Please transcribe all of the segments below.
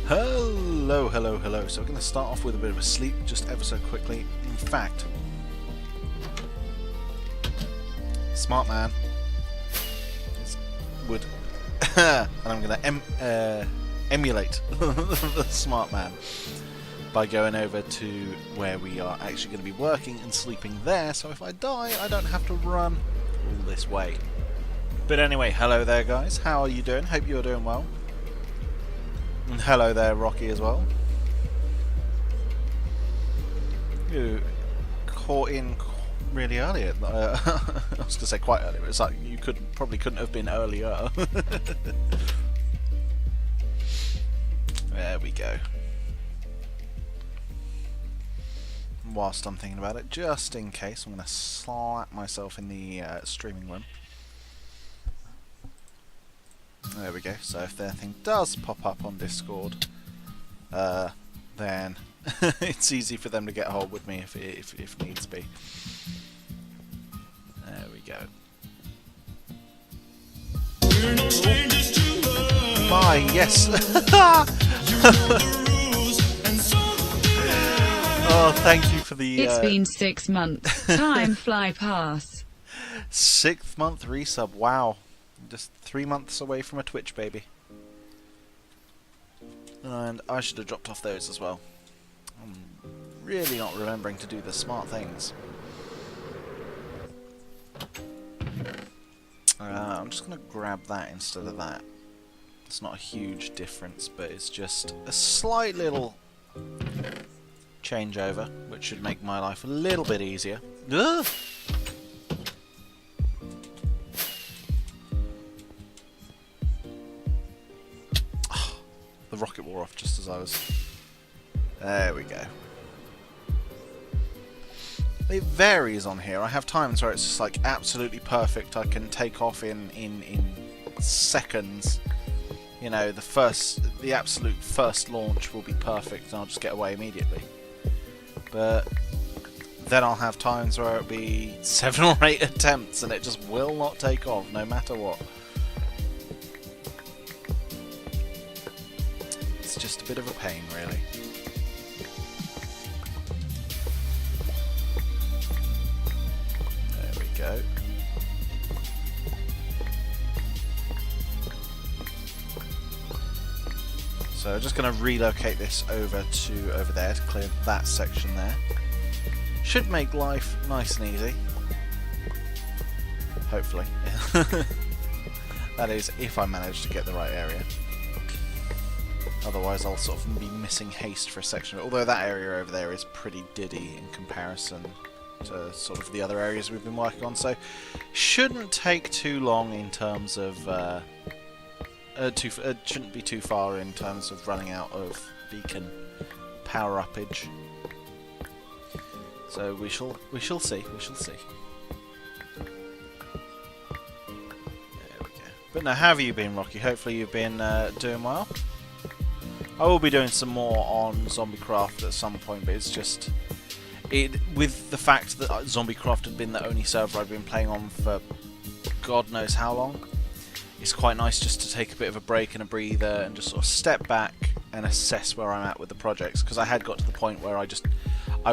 Hello, hello, hello. So we're going to start off with a bit of a sleep, just ever so quickly. In fact, smart man would, and I'm going to emulate the smart man by going over to where we are actually going to be working and sleeping there. So if I die, I don't have to run all this way. But anyway, hello there, guys. How are you doing? Hope you're doing well. And hello there, Rocky, as well. You caught in really early. I was going to say quite early, but it's like you probably couldn't have been earlier. There we go. whilst I'm thinking about it, just in case, I'm going to slap myself in the streaming room. There we go. So if anything does pop up on Discord, then it's easy for them to get a hold with me if needs be. There we go. My yes. Oh, thank you for the. It's been 6 months. Time fly past. 6th month resub. Wow, just 3 months away from a Twitch baby. And I should have dropped off those as well. I'm really not remembering to do the smart things. I'm just going to grab that instead of that. It's not a huge difference, but it's just a slight little changeover, which should make my life a little bit easier. Ugh! Oh, the rocket wore off just as I was... There we go. It varies on here. I have times where it's just like absolutely perfect. I can take off in seconds. You know, the absolute first launch will be perfect and I'll just get away immediately. But then I'll have times where it'll be 7 or 8 attempts and it just will not take off, no matter what. It's just a bit of a pain, really. There we go. So I'm just going to relocate this over there to clear that section there. Should make life nice and easy. Hopefully. That is, if I manage to get the right area. Otherwise I'll sort of be missing haste for a section. Although that area over there is pretty diddy in comparison to sort of the other areas we've been working on. So shouldn't take too long in terms of... shouldn't be too far in terms of running out of beacon power uppage. So we shall see. We shall see. There we go. But now, how have you been, Rocky? Hopefully you've been doing well. I will be doing some more on ZombieCraft at some point, but it's just with the fact that ZombieCraft had been the only server I've been playing on for God knows how long. It's quite nice just to take a bit of a break and a breather and just sort of step back and assess where I'm at with the projects, because I had got to the point where I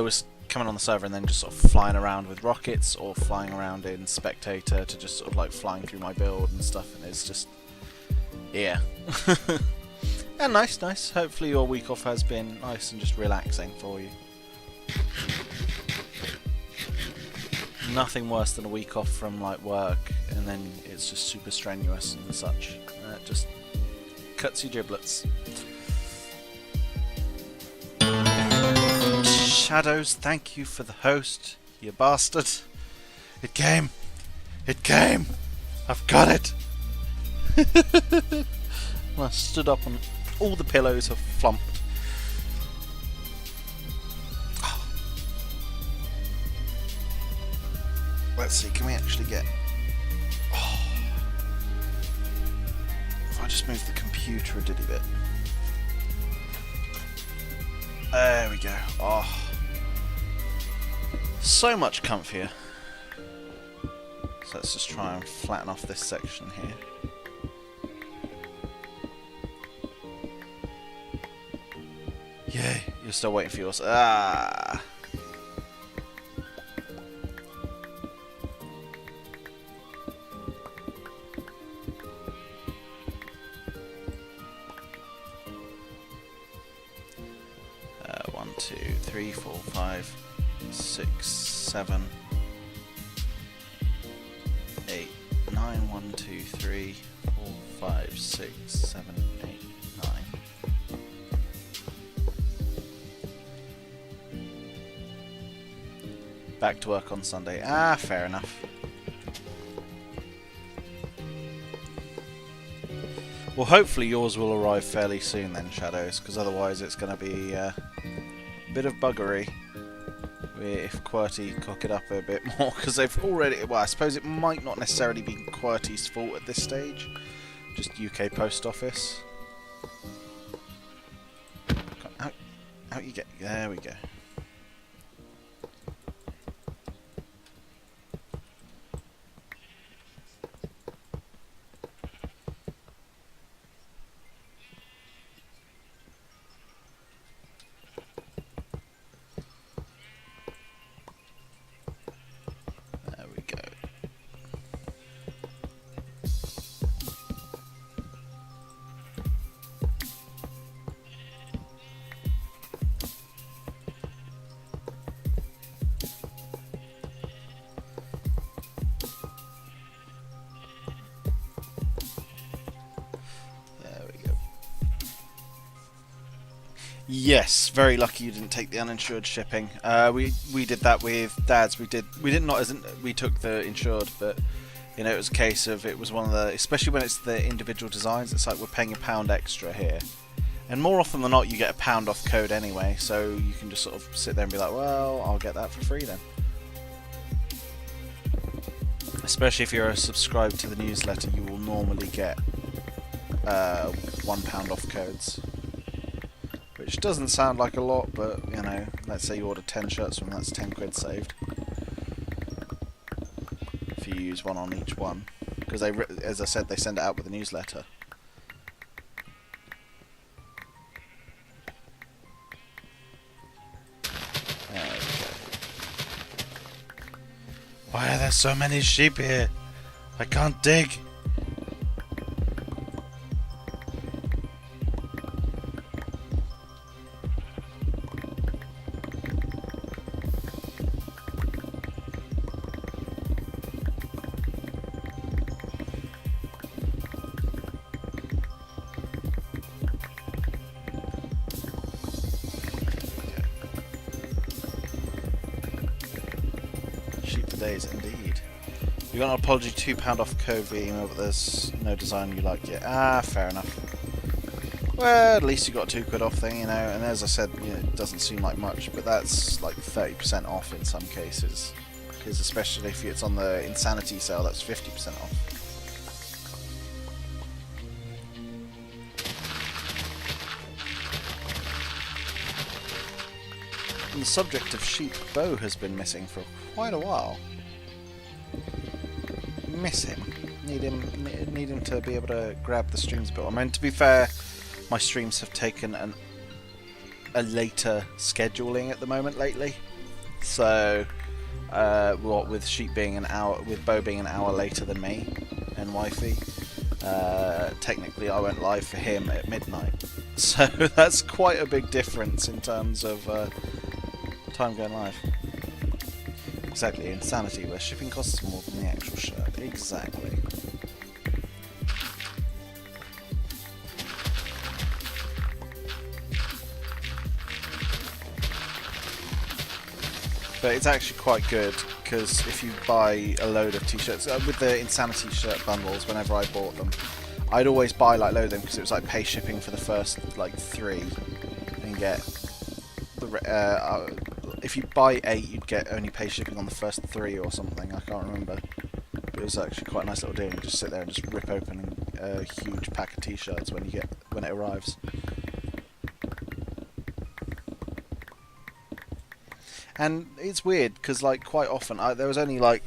was coming on the server and then just sort of flying around with rockets or flying around in Spectator to just sort of like flying through my build and stuff, and it's just, yeah. And nice. Hopefully your week off has been nice and just relaxing for you. Nothing worse than a week off from like work and then it's just super strenuous and such. It just cuts your giblets. Shadows, thank you for the host, you bastard. It came. I've got it. I stood up and all the pillows have flumped. Let's see, can we actually get... Oh. If I just move the computer a diddy bit. There we go. Oh. So much comfier. So let's just try and flatten off this section here. Yay, you're still waiting for yours. Ah! One, two, three, 4, 5, 6, 7, 8, 9, 1, 2, 3, 4, 5, 6, 7, 8, 9. Back to work on Sunday. Ah, fair enough. Well, hopefully yours will arrive fairly soon then, Shadows, because otherwise it's going to be a bit of buggery. if QWERTY cock it up a bit more, because they've already... Well, I suppose it might not necessarily be QWERTY's fault at this stage, just UK Post Office. Out you get... There we go. Yes, very lucky you didn't take the uninsured shipping. We did that with Dad's. We took the insured, but you know, it was a case of, it was one of the, especially when it's the individual designs, it's like we're paying £1 extra here, and more often than not you get £1 off code anyway, so you can just sort of sit there and be like, well, I'll get that for free then. Especially if you're subscribed to the newsletter, you will normally get £1 off codes. Which doesn't sound like a lot, but, you know, let's say you order 10 shirts from them, that's 10 quid saved. If you use one on each one. Because, they, as I said, they send it out with a newsletter. There we go. Why are there so many sheep here? I can't dig. Days indeed. You got an apology, £2 off code via email, but there's no design you like yet. Ah, fair enough. Well, at least you got a 2 quid off thing, you know, and as I said, you know, it doesn't seem like much, but that's like 30% off in some cases. Because especially if it's on the Insanity sale, that's 50% off. And the subject of sheep, Bo has been missing for quite a while. Miss him. Need him to be able to grab the streams a bit. I mean, to be fair, my streams have taken a later scheduling at the moment lately. So, what with sheep being an hour, with Bo being an hour later than me and wifey, technically I went live for him at midnight. So that's quite a big difference in terms of time going live. Exactly, Insanity, where shipping costs more than the actual shirt. Exactly. But it's actually quite good, because if you buy a load of t-shirts, with the Insanity shirt bundles, whenever I bought them, I'd always buy like a load of them, because it was like pay shipping for the first like 3, and get the if you buy 8, you'd get only pay shipping on the first 3 or something. I can't remember. But it was actually quite a nice little deal. You just sit there and just rip open a huge pack of t-shirts when it arrives. And it's weird because, like, quite often there was only like,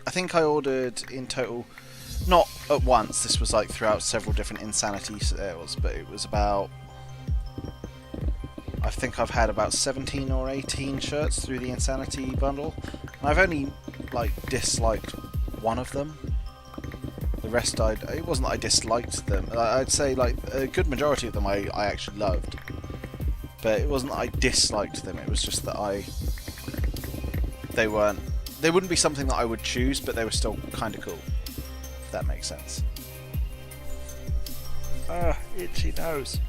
I think I ordered in total, not at once. This was like throughout several different Insanity sales, but it was about, I think I've had about 17 or 18 shirts through the Insanity bundle. And I've only like disliked one of them. The rest it wasn't that I disliked them. I'd say like a good majority of them I actually loved. But it wasn't that I disliked them, it was just that they wouldn't be something that I would choose, but they were still kind of cool. If that makes sense. Itchy nose.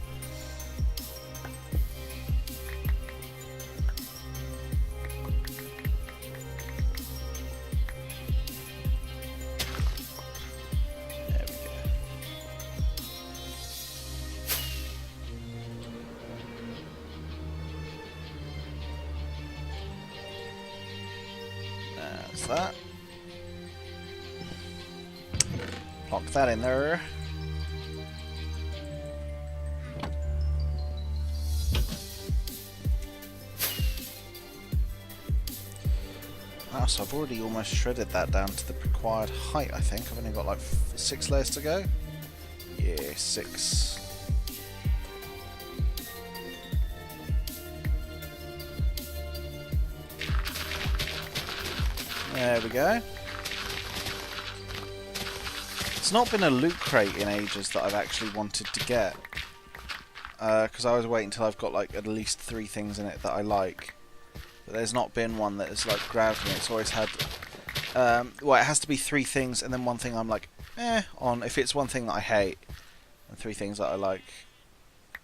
That's that. Plonk that in there. Wow, so I've already almost shredded that down to the required height, I think. I've only got like 6 layers to go. Yeah, 6. There we go. It's not been a loot crate in ages that I've actually wanted to get. Because I always wait until I've got like at least 3 things in it that I like. But there's not been one that has like grabbed me. It's always had... well, it has to be 3 things and then 1 thing I'm like, on. If it's 1 thing that I hate and 3 things that I like,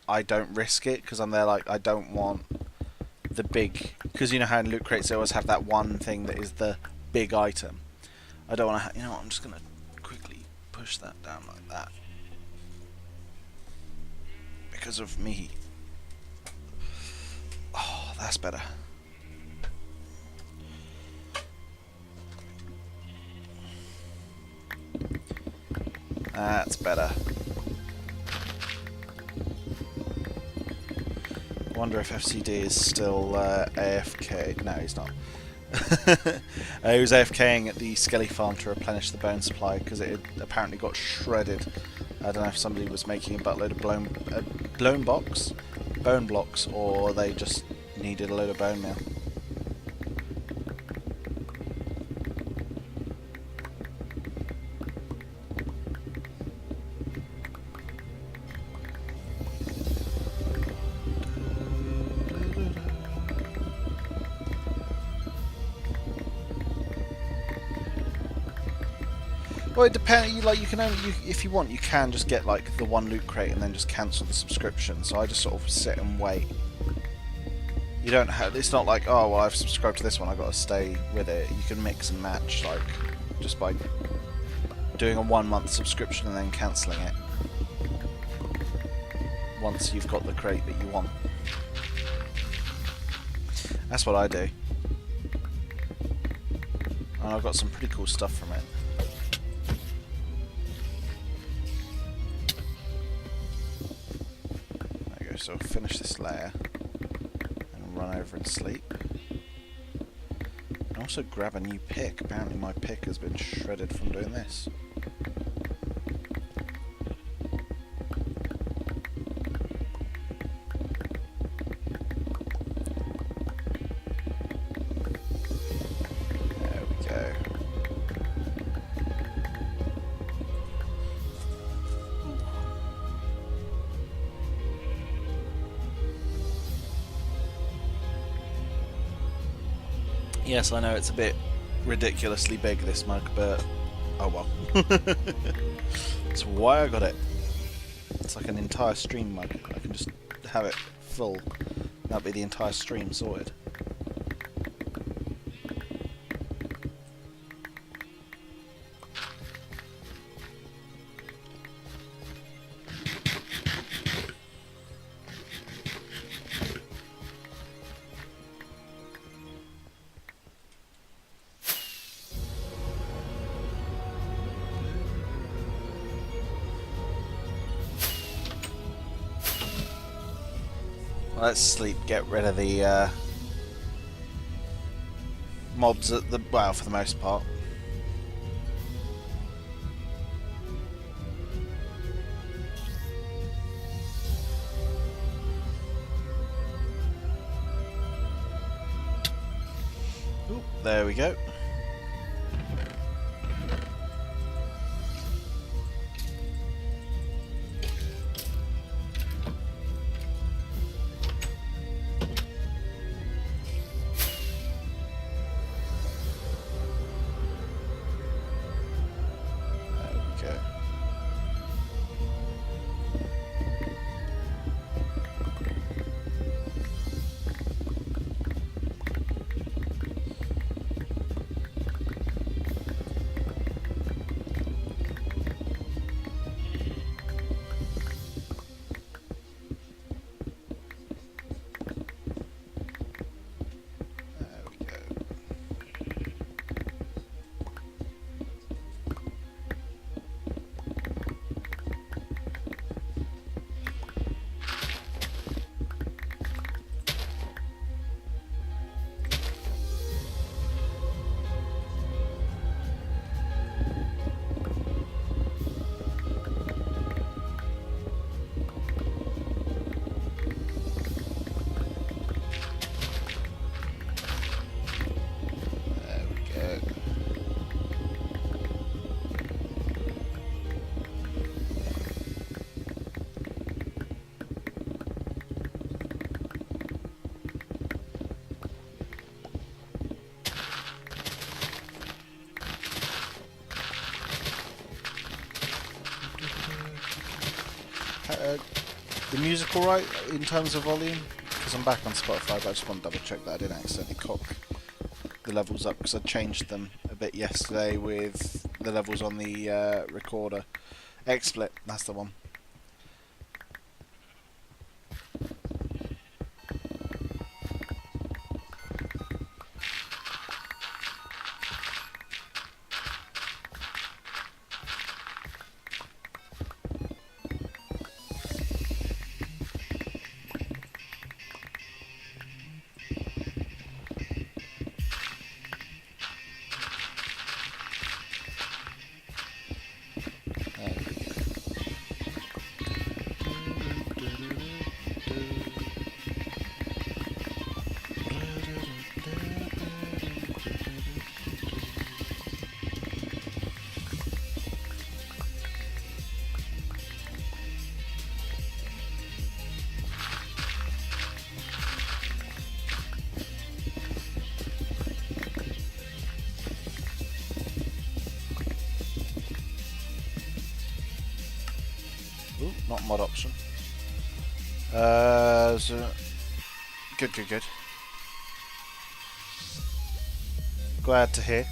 I don't risk it because I'm there like, I don't want the big... Because you know how in loot crates they always have that 1 thing that is the big item. I don't want to... You know what, I'm just going to quickly push that down like that. Because of me. Oh, that's better. That's better. I wonder if FCD is still AFK. No, he's not. He was AFKing at the Skelly farm to replenish the bone supply because it had apparently got shredded. I don't know if somebody was making a buttload of bone blocks, or they just needed a load of bone meal. Well, it depends. You can only, if you want, you can just get like the 1 loot crate and then just cancel the subscription. So I just sort of sit and wait. You don't have. It's not like, oh well, I've subscribed to this one, I've got to stay with it. You can mix and match, like just by doing a 1-month subscription and then cancelling it once you've got the crate that you want. That's what I do, and I've got some pretty cool stuff from it. So finish this layer and run over and sleep. And also grab a new pick. Apparently my pick has been shredded from doing this. There we go. Yes, I know it's a bit ridiculously big, this mug, but oh well. That's why I got it. It's like an entire stream mug. I can just have it full. That'll be the entire stream sorted. Let's sleep, get rid of the mobs at the, well, for the most part. Ooh, there we go. the music alright in terms of volume? Because I'm back on Spotify, but I just want to double check that I didn't accidentally cock the levels up, because I changed them a bit yesterday with the levels on the recorder. XSplit, that's the one. Ooh, not mod option. So good. Glad to hear.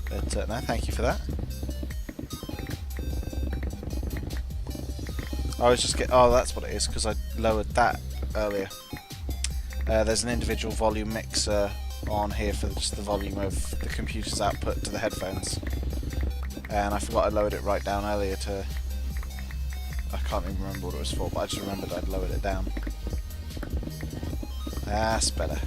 But no, thank you for that. I was just oh, that's what it is, because I lowered that earlier. There's an individual volume mixer on here for just the volume of the computer's output to the headphones, and I forgot I lowered it right down earlier to... I can't even remember what it was for, but I just remembered I'd lowered it down. That's better.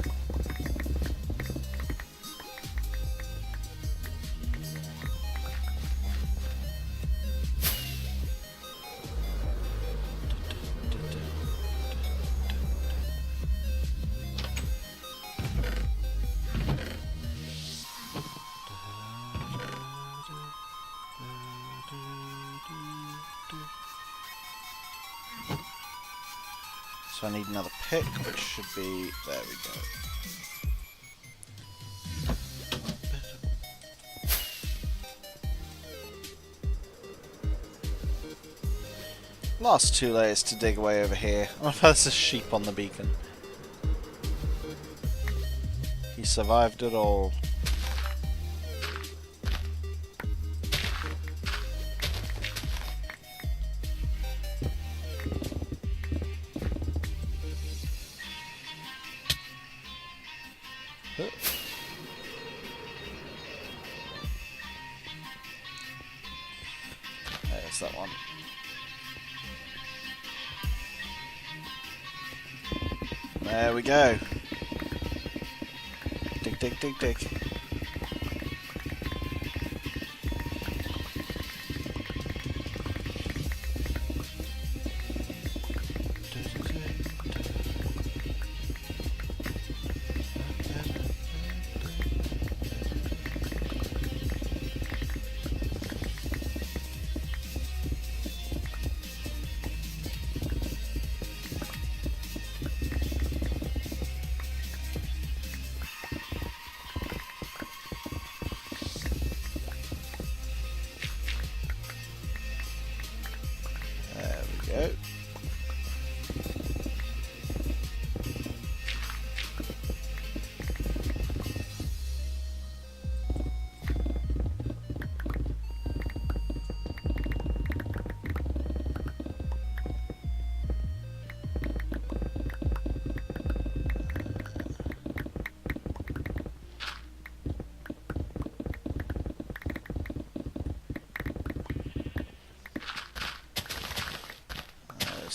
So I need another pick, which should be... there we go. Last 2 layers to dig away over here. Oh, there's a sheep on the beacon. He survived it all. There's that one. There we go. Dig. Go.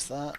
That.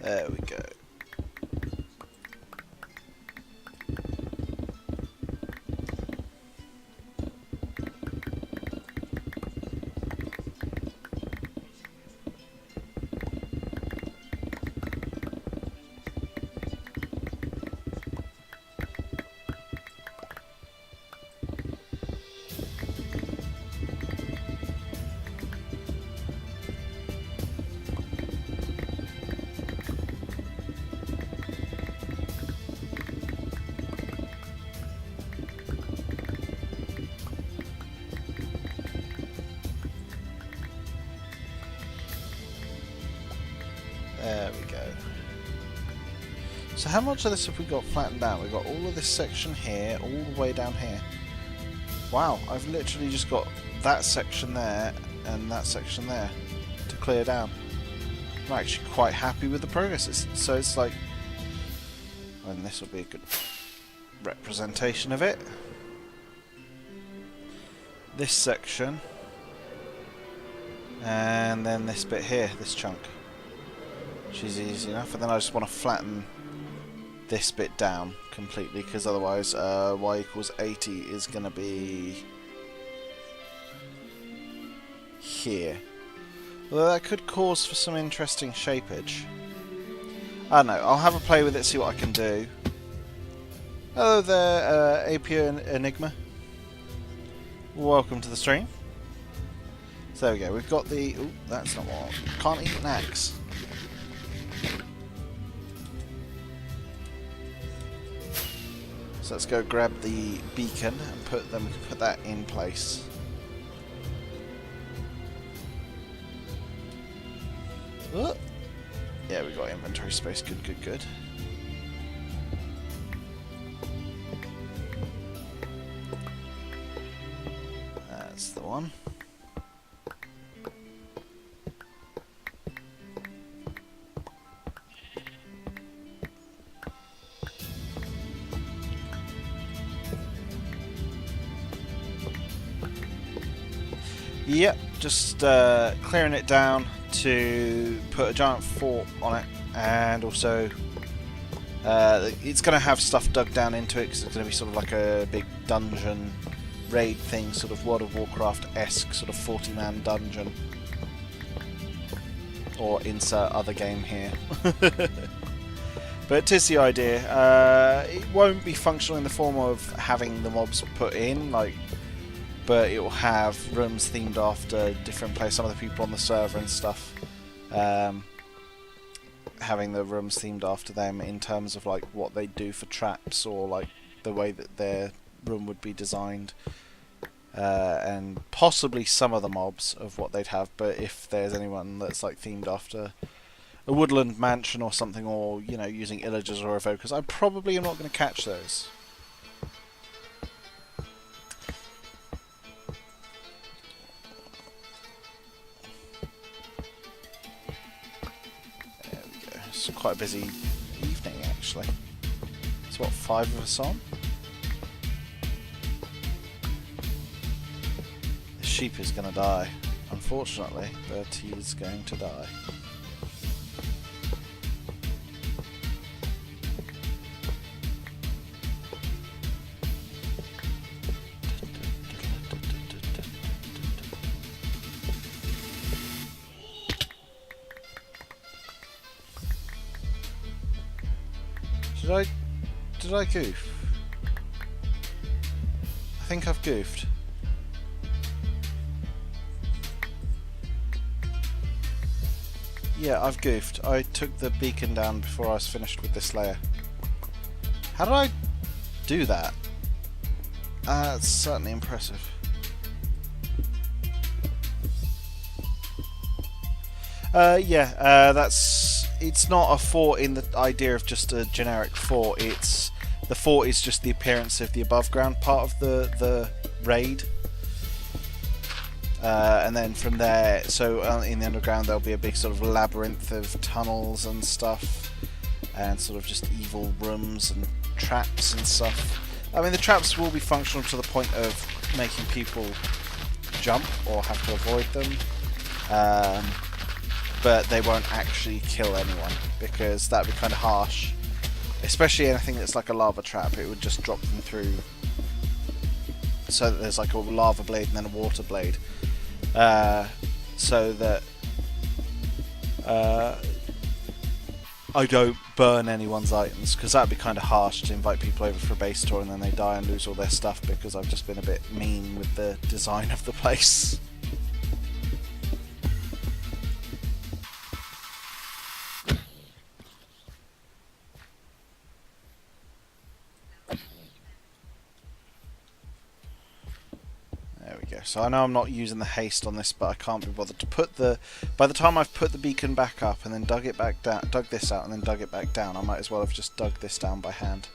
There we go. So how much of this have we got flattened out? We've got all of this section here, all the way down here. Wow, I've literally just got that section there and that section there to clear down. I'm actually quite happy with the progress. So it's like, and this will be a good representation of it. This section, and then this bit here, this chunk, which is easy enough. And then I just want to flatten this bit down completely, because otherwise y equals 80 is going to be here. Although that could cause for some interesting shapeage. I don't know, I'll have a play with it, see what I can do. Hello there, AP Enigma. Welcome to the stream. So there we go, we've got the... Ooh, that's not what... Can't eat an axe. So let's go grab the beacon and put that in place. Oh. Yeah, we got inventory space. Good, good, good. That's the one. Yep, just clearing it down to put a giant fort on it, and also it's going to have stuff dug down into it because it's going to be sort of like a big dungeon raid thing, sort of World of Warcraft-esque sort of 40-man dungeon, or insert other game here. But it is the idea. It won't be functional in the form of having the mobs put in, like, but it will have rooms themed after different places. Some of the people on the server and stuff, having the rooms themed after them in terms of like what they do for traps, or like the way that their room would be designed, and possibly some of the mobs of what they'd have. But if there's anyone that's like themed after a woodland mansion or something, or you know, using illagers or evokers, I probably am not going to catch those. It's quite a busy evening, actually. It's what, 5 of us on? The sheep is going to die, unfortunately, but he is going to die. Did I goof? I think I've goofed. Yeah, I've goofed. I took the beacon down before I was finished with this layer. How did I do that? That's certainly impressive. It's not a fort in the idea of just a generic fort. The fort is just the appearance of the above ground part of the raid, and then from there, so in the underground there'll be a big sort of labyrinth of tunnels and stuff, and sort of just evil rooms and traps and stuff. I mean, the traps will be functional to the point of making people jump or have to avoid them. But they won't actually kill anyone, because that would be kind of harsh. Especially anything that's like a lava trap, it would just drop them through, so that there's like a lava blade and then a water blade. So that I don't burn anyone's items, because that would be kind of harsh to invite people over for a base tour and then they die and lose all their stuff because I've just been a bit mean with the design of the place. we go. So I know I'm not using the haste on this, but I can't be bothered to put the... By the time I've put the beacon back up and then dug it back down, dug this out and then dug it back down, I might as well have just dug this down by hand.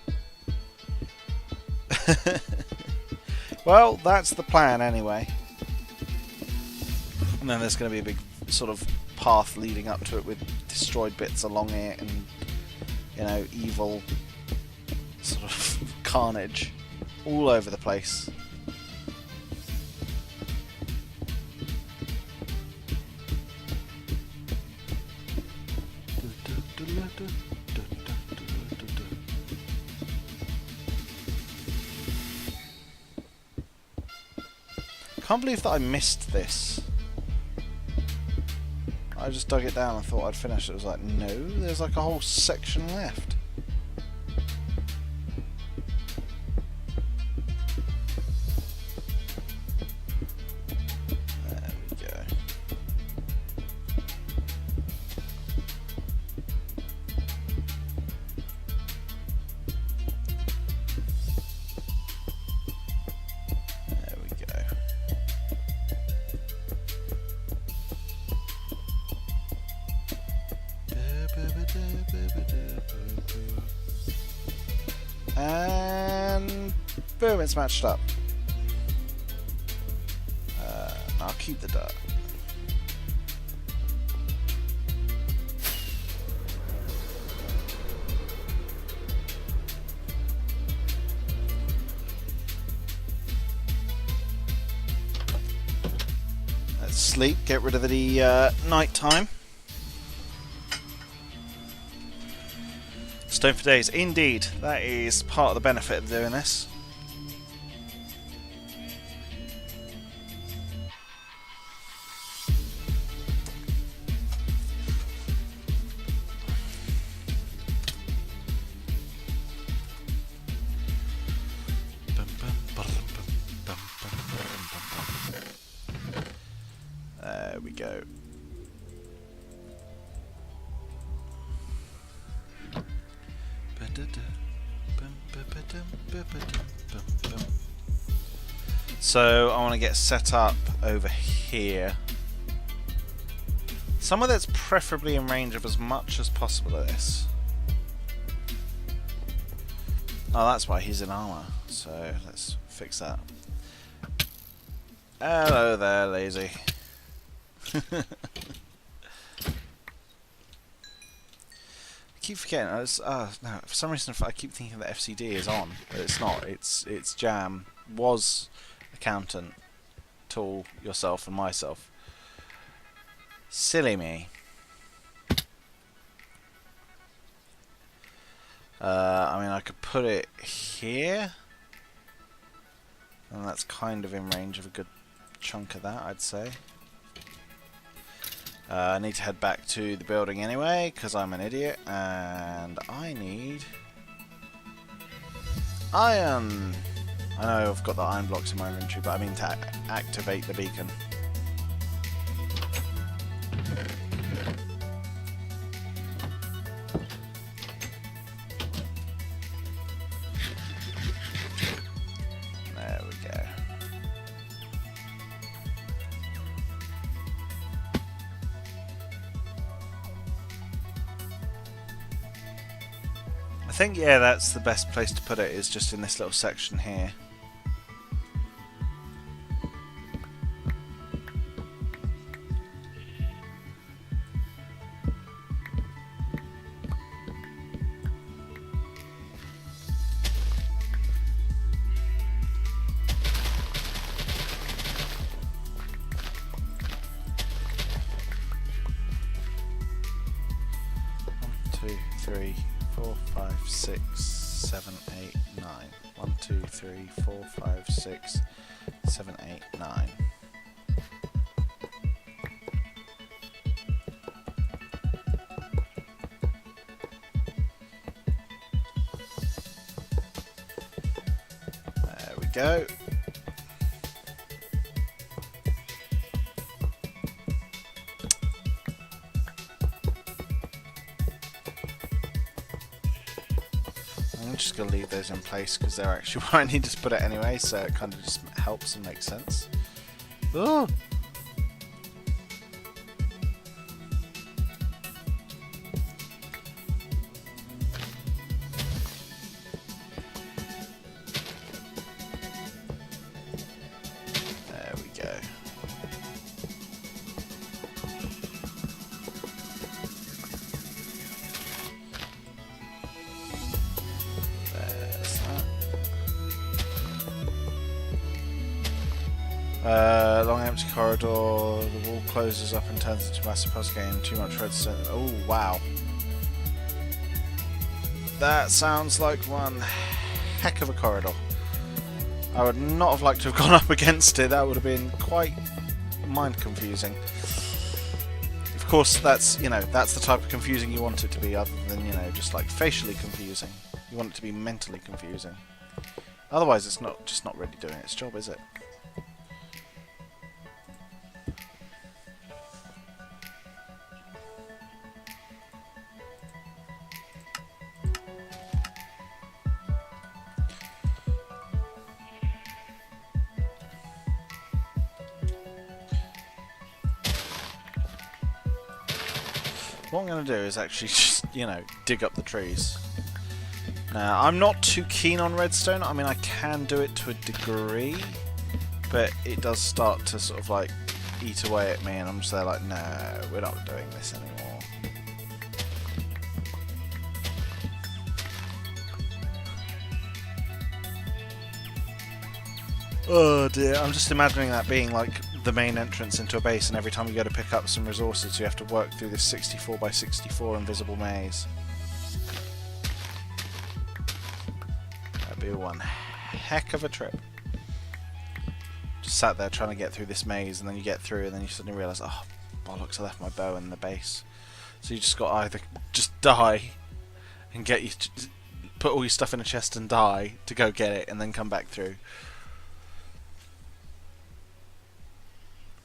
Well, that's the plan anyway. And then there's going to be a big sort of path leading up to it with destroyed bits along it and, you know, evil sort of carnage all over the place. Can't believe that I missed this. I just dug it down and thought I'd finish it. It was like, no, there's like a whole section left. There we go. There we go. And boom, it's matched up. I'll keep the dirt. Let's sleep, get rid of the night time. Stone for days, indeed. That is part of the benefit of doing this. There we go. So I want to get set up over here. Somewhere that's preferably in range of as much as possible of this. Oh, that's why he's in armor. So let's fix that. Hello there, lazy. I keep forgetting. No, for some reason I keep thinking that FCD is on, but it's not. It's Jam. Was accountant, Tool, yourself, and myself. Silly me. I mean, I could put it here, and that's kind of in range of a good chunk of that, I'd say. I need to head back to the building anyway, because I'm an idiot, and I need iron. I know I've got the iron blocks in my inventory, but I mean to activate the beacon. There we go. I think, yeah, that's the best place to put it, is just in this little section here. Two, three, 4, 5, 6, 7, 8, 9. 1, 2, 3, 4, 5, 6, 7, 8, 9. There we go. I'm just going to leave those in place because they're actually where I need to put it anyway, so it kind of just helps and makes sense. Oh. There we go. There's that. Long empty corridor, the wall closes up and turns into a massive puzzle game, too much redstone. Oh, wow. That sounds like one heck of a corridor. I would not have liked to have gone up against it, that would have been quite mind confusing. Of course, that's, you know, that's the type of confusing you want it to be, other than, you know, just like facially confusing. You want it to be mentally confusing. Otherwise, it's just not really doing its job, is it? What I'm going to do is actually just, you know, dig up the trees. Now, I'm not too keen on redstone. I mean, I can do it to a degree, but it does start to sort of like eat away at me, and I'm just there like, no, we're not doing this anymore. Oh dear, I'm just imagining that being like the main entrance into a base, and every time you go to pick up some resources you have to work through this 64 by 64 invisible maze. That'd be one heck of a trip. Just sat there trying to get through this maze, and then you get through and then you suddenly realise, oh bollocks, I left my bow in the base. So you just got to either just die and get you put all your stuff in a chest and die to go get it and then come back through.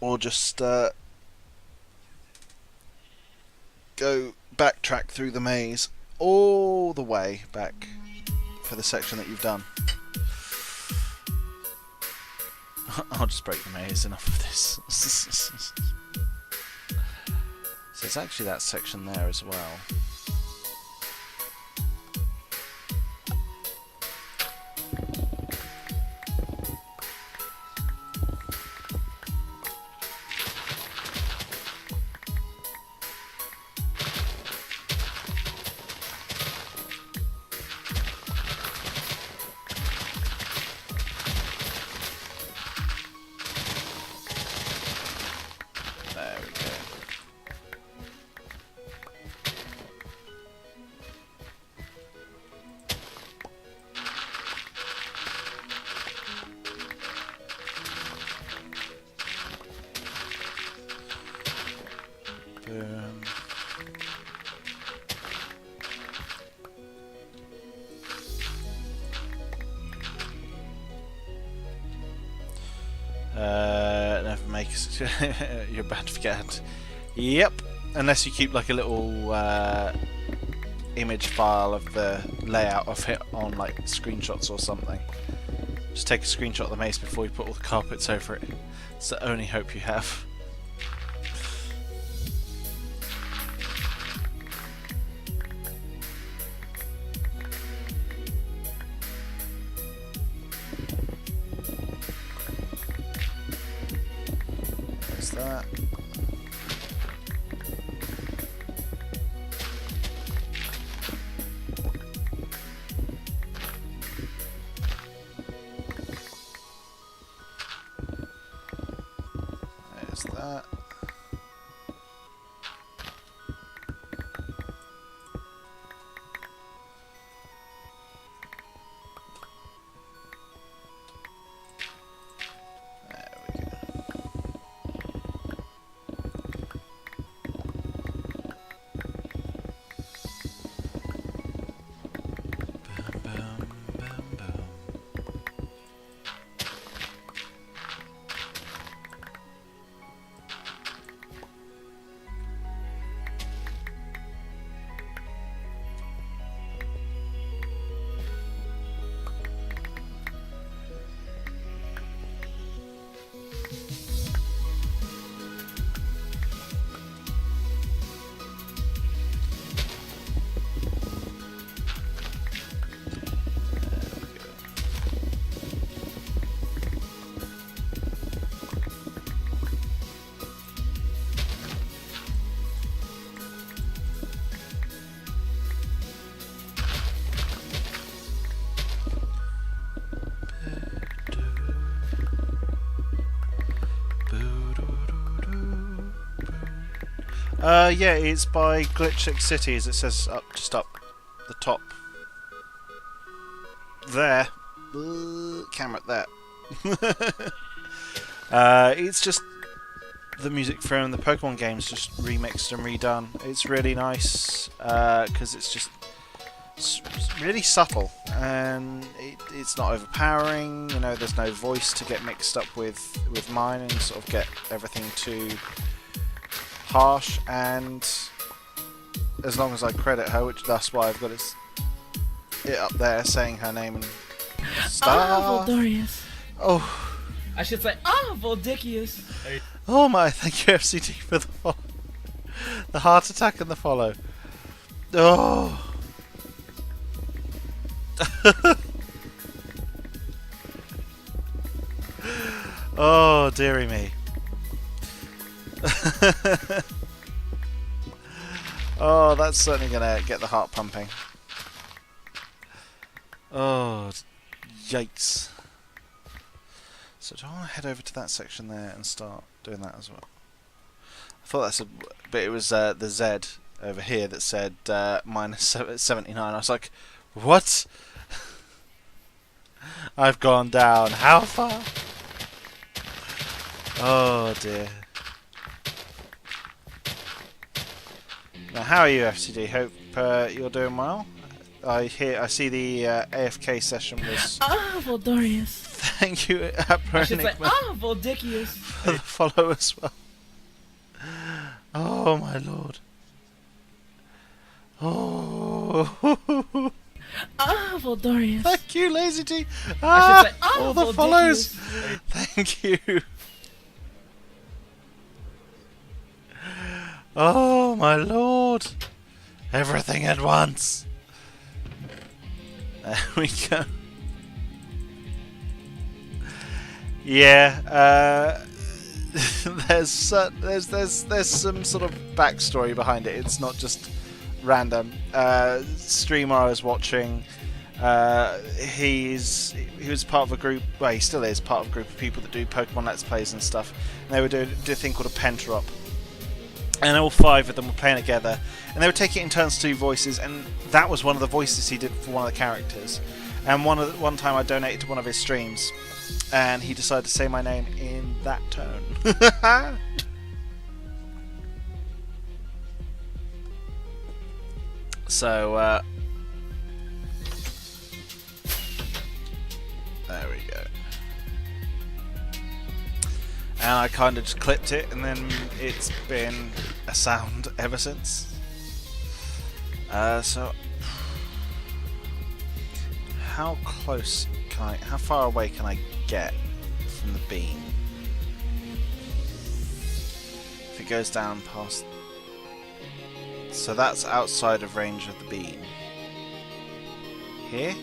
Or just go backtrack through the maze all the way back for the section that you've done. I'll just break the maze, enough of this. So it's actually that section there as well. Never make you're about to forget. Yep, unless you keep like a little image file of the layout of it on like screenshots or something. Just take a screenshot of the maze before you put all the carpets over it. It's the only hope you have. That. There's that. Yeah, it's by GlitchXcity, as it says up, just up the top. There. Camera there. It's just the music from the Pokemon games just remixed and redone. It's really nice because it's just really subtle and it's not overpowering. You know, there's no voice to get mixed up with mine and sort of get everything too harsh. And as long as I credit her, which that's why I've got it up there saying her name and stuff. Voldorius. Oh. I should say, Voldicius. Oh my, thank you FCT for the follow. The heart attack and the follow. Oh. Oh, dearie me. Oh, that's certainly gonna get the heart pumping. Oh, yikes. So do I want to head over to that section there and start doing that as well? I thought that's but it was the Z over here that said minus 79. I was like, what? I've gone down. How far? Oh dear. Now, how are you, FCD? Hope you're doing well. I see the AFK session was. Voldorius. Thank you, I should say, Voldicius. for the follow as well. Oh my lord. Oh. Voldorius. Thank you, Lazy T. I should say, all the Voldicius. follows. Thank you. Oh my lord. Everything at once. There we go. Yeah, there's some sort of backstory behind it. It's not just random. Streamer I was watching, he was part of a group. Well, he still is part of a group of people that do Pokemon Let's Plays and stuff. And they were doing a thing called a Pentrop, and all 5 of them were playing together, and they would take it in turns to do voices, and that was one of the voices he did for one of the characters. And one time I donated to one of his streams, and he decided to say my name in that tone. So, there we go. And I kind of just clipped it, and then it's been a sound ever since. So, how close can how far away can I get from the beam? If it goes down past, so that's outside of range of the beam. Here,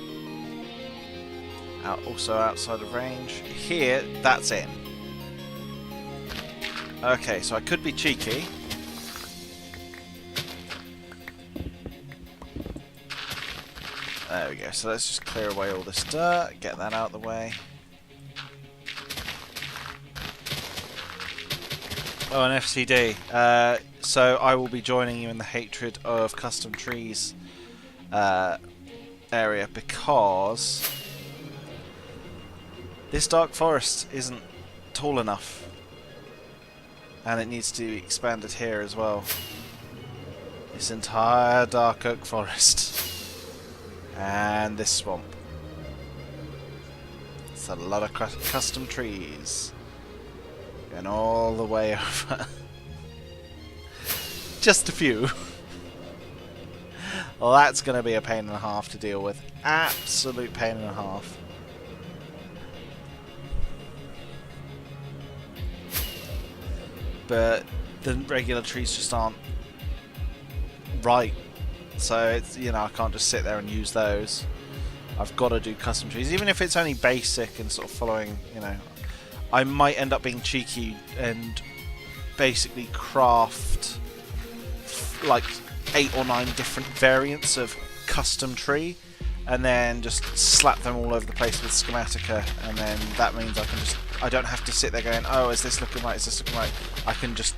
also outside of range. Here, that's in. Okay, so I could be cheeky. There we go, so let's just clear away all this dirt, get that out of the way. Oh, an FCD. So I will be joining you in the hatred of custom trees area, because this dark forest isn't tall enough. And it needs to be expanded here as well. This entire dark oak forest. And this swamp. It's a lot of custom trees. Going all the way over. Just a few. Well, that's going to be a pain and a half to deal with. Absolute pain and a half. But the regular trees just aren't right. So it's, you know, I can't just sit there and use those. I've got to do custom trees, even if it's only basic and sort of following, you know. I might end up being cheeky and basically craft like 8 or 9 different variants of custom tree, and then just slap them all over the place with Schematica, and then that means I don't have to sit there going, oh, is this looking right, is this looking right? I can just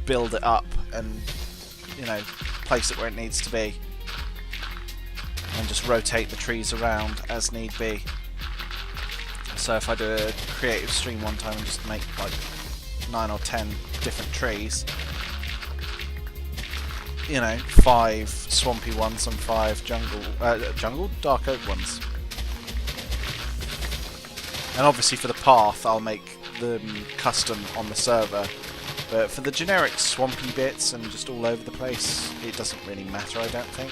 build it up and, you know, place it where it needs to be. And just rotate the trees around as need be. So if I do a creative stream one time and just make like 9 or 10 different trees, you know, 5 swampy ones and 5 dark oak ones. And obviously for the path I'll make them custom on the server, but for the generic swampy bits and just all over the place, it doesn't really matter, I don't think.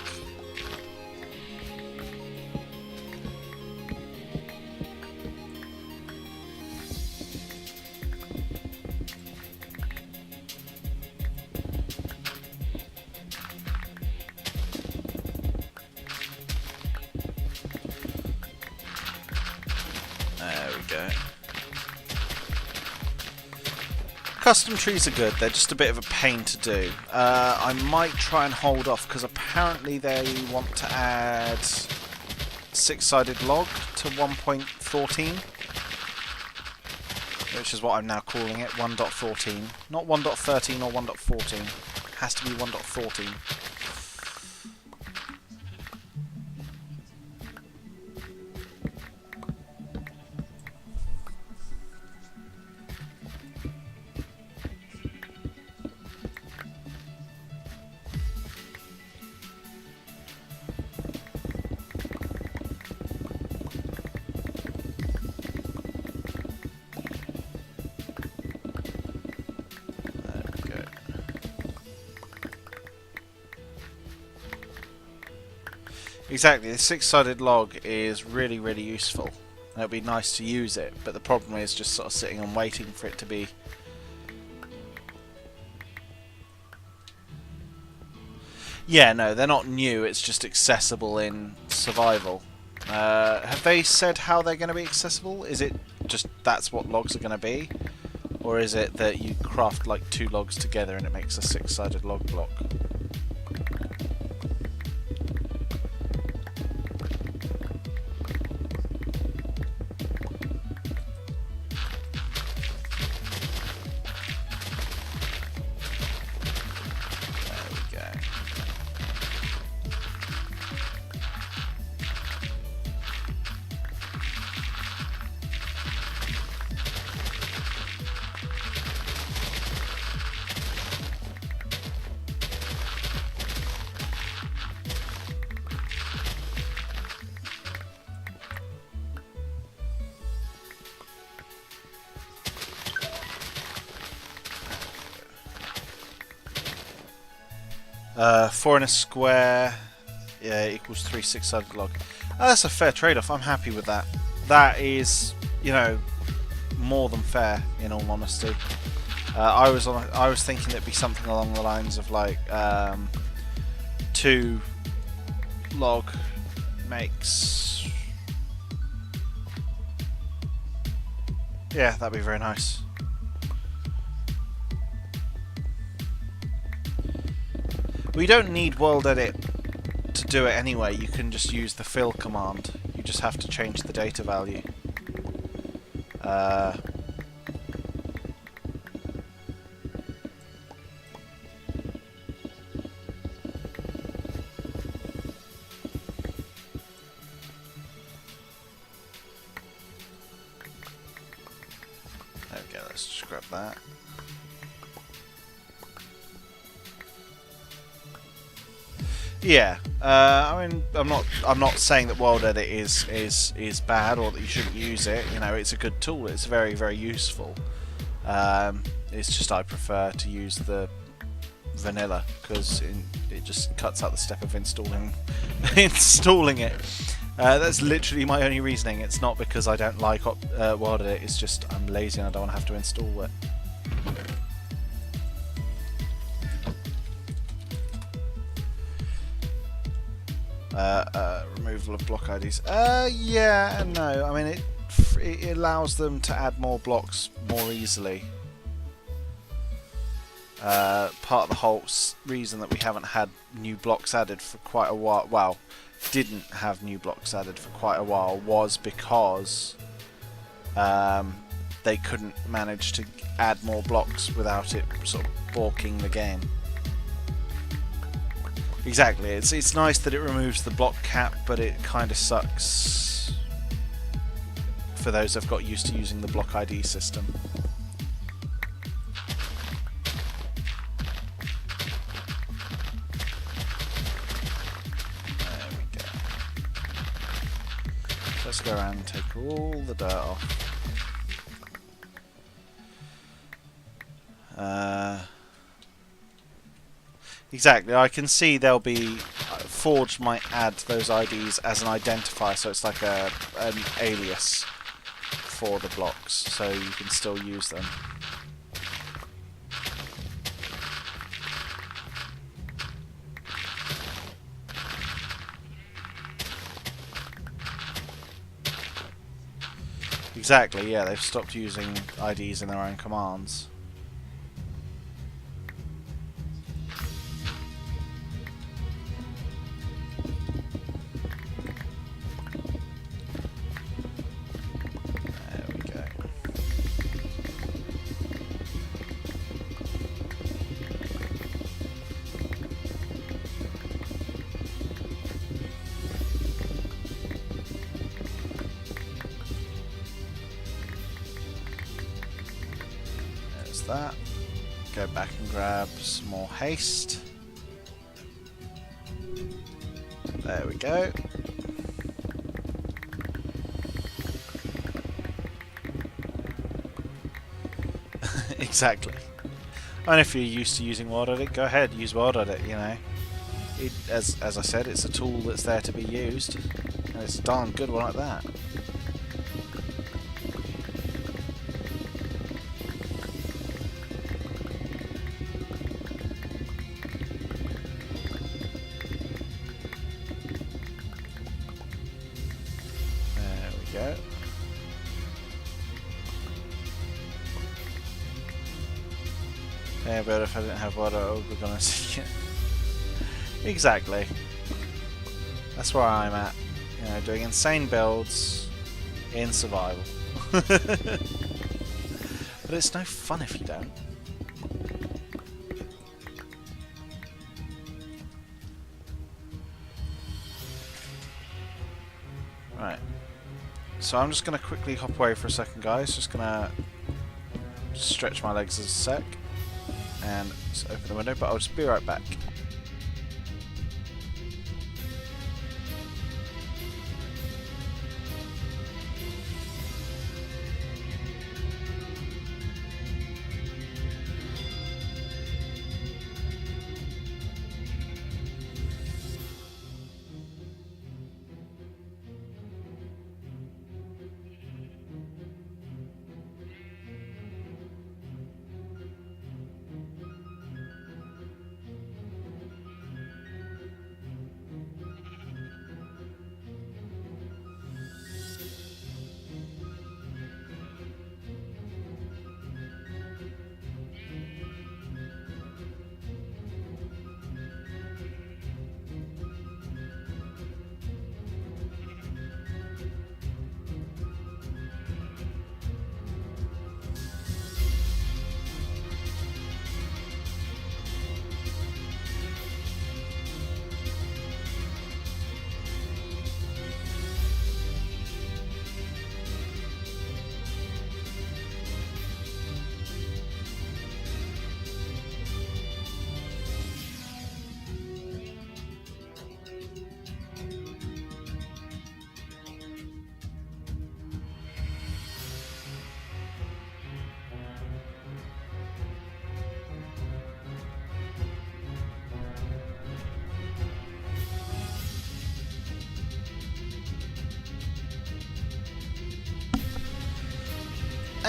Custom trees are good, they're just a bit of a pain to do. I might try and hold off because apparently they want to add 6-sided log to 1.14, which is what I'm now calling it, 1.14. Not 1.13 or 1.14, it has to be 1.14. Exactly, the 6-sided log is really, really useful. And it'd be nice to use it, but the problem is just sort of sitting and waiting for it to be... Yeah, no, they're not new, it's just accessible in survival. Have they said how they're going to be accessible? Is it just that's what logs are going to be? Or is it that you craft like 2 logs together and it makes a 6-sided log block? Four in a square, yeah, equals 3 6-sided log. That's a fair trade-off. I'm happy with that. That is, you know, more than fair. In all honesty, I was thinking it'd be something along the lines of like 2 log makes. Yeah, that'd be very nice. We don't need world edit to do it anyway, you can just use the fill command. You just have to change the data value. Okay, let's just grab that. Yeah, I mean, I'm not saying that world edit is bad or that you shouldn't use it. You know, it's a good tool. It's very, very useful. It's just I prefer to use the vanilla because it just cuts out the step of installing it. That's literally my only reasoning. It's not because I don't like world edit. It's just I'm lazy and I don't want to have to install it. Removal of block IDs. Yeah and no. I mean, it allows them to add more blocks more easily. Part of the whole reason that we haven't had new blocks added for quite a while, well, didn't have new blocks added for quite a while, was because they couldn't manage to add more blocks without it sort of balking the game. Exactly, it's nice that it removes the block cap, but it kind of sucks for those that've got used to using the block ID system. There we go. Let's go around and take all the dirt off. Exactly, I can see they'll be... Forge might add those IDs as an identifier, so it's like an alias for the blocks, so you can still use them. Exactly, yeah, they've stopped using IDs in their own commands. That. Go back and grab some more haste. There we go. Exactly. And if you're used to using World Edit, go ahead, use World Edit, you know. As I said, it's a tool that's there to be used. And it's a darn good one at that. Go. Yeah, but if I didn't have water, we're gonna see it. Exactly. That's where I'm at. You know, doing insane builds in survival. But it's no fun if you don't. Right. So I'm just going to quickly hop away for a second, guys. Just going to stretch my legs a sec and just open the window, but I'll just be right back.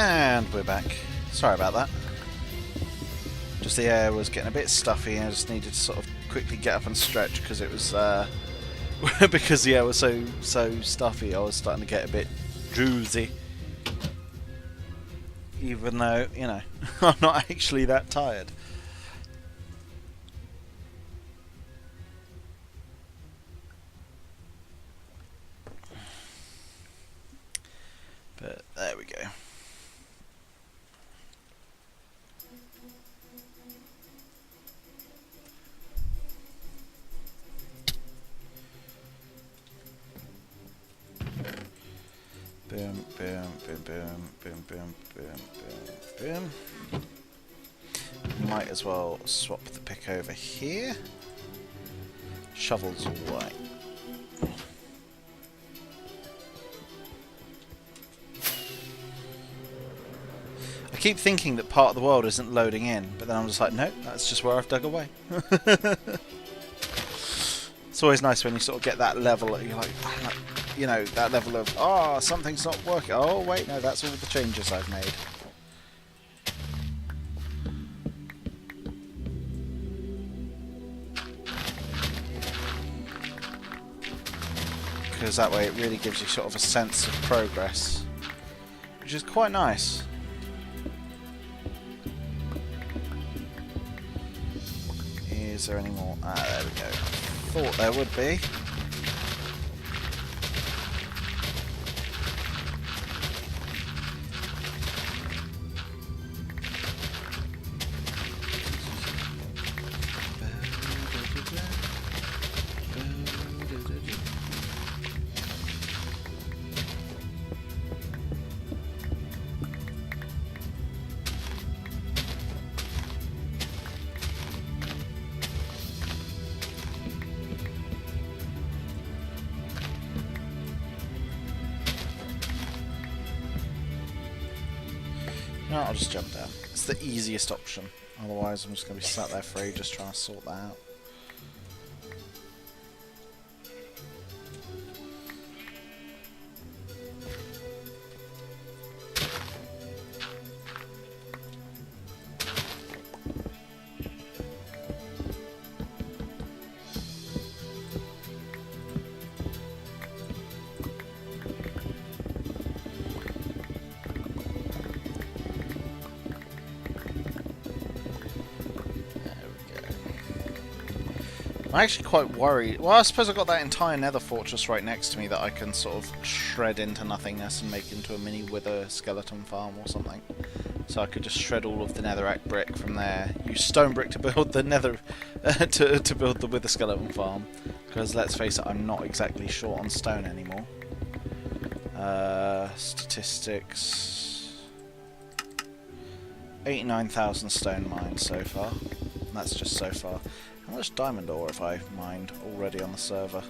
And we're back. Sorry about that. Just the air was getting a bit stuffy and I just needed to sort of quickly get up and stretch because it was because the air was so stuffy. I was starting to get a bit drowsy. Even though, you know, I'm not actually that tired. But there we go. Boom, boom, boom, boom, boom, boom, boom, boom, boom. Might as well swap the pick over here. Shovels away. I keep thinking that part of the world isn't loading in, but then I'm just like, no, that's just where I've dug away. It's always nice when you sort of get that level, you're like, you know, that level of, oh, something's not working. Oh, wait, no, that's all the changes I've made. Because that way it really gives you sort of a sense of progress, which is quite nice. Is there any more? Ah, there we go. Thought there would be. No, I'll just jump down. It's the easiest option. Otherwise, I'm just going to be sat there for ages trying to sort that out. I'm actually quite worried. Well, I suppose I've got that entire nether fortress right next to me that I can sort of shred into nothingness and make into a mini wither skeleton farm or something. So I could just shred all of the netherrack brick from there, use stone brick to build the nether to build the wither skeleton farm. Because let's face it, I'm not exactly short on stone anymore. Statistics: 89,000 stone mined so far. That's just so far. How much diamond ore have I mined already on the server?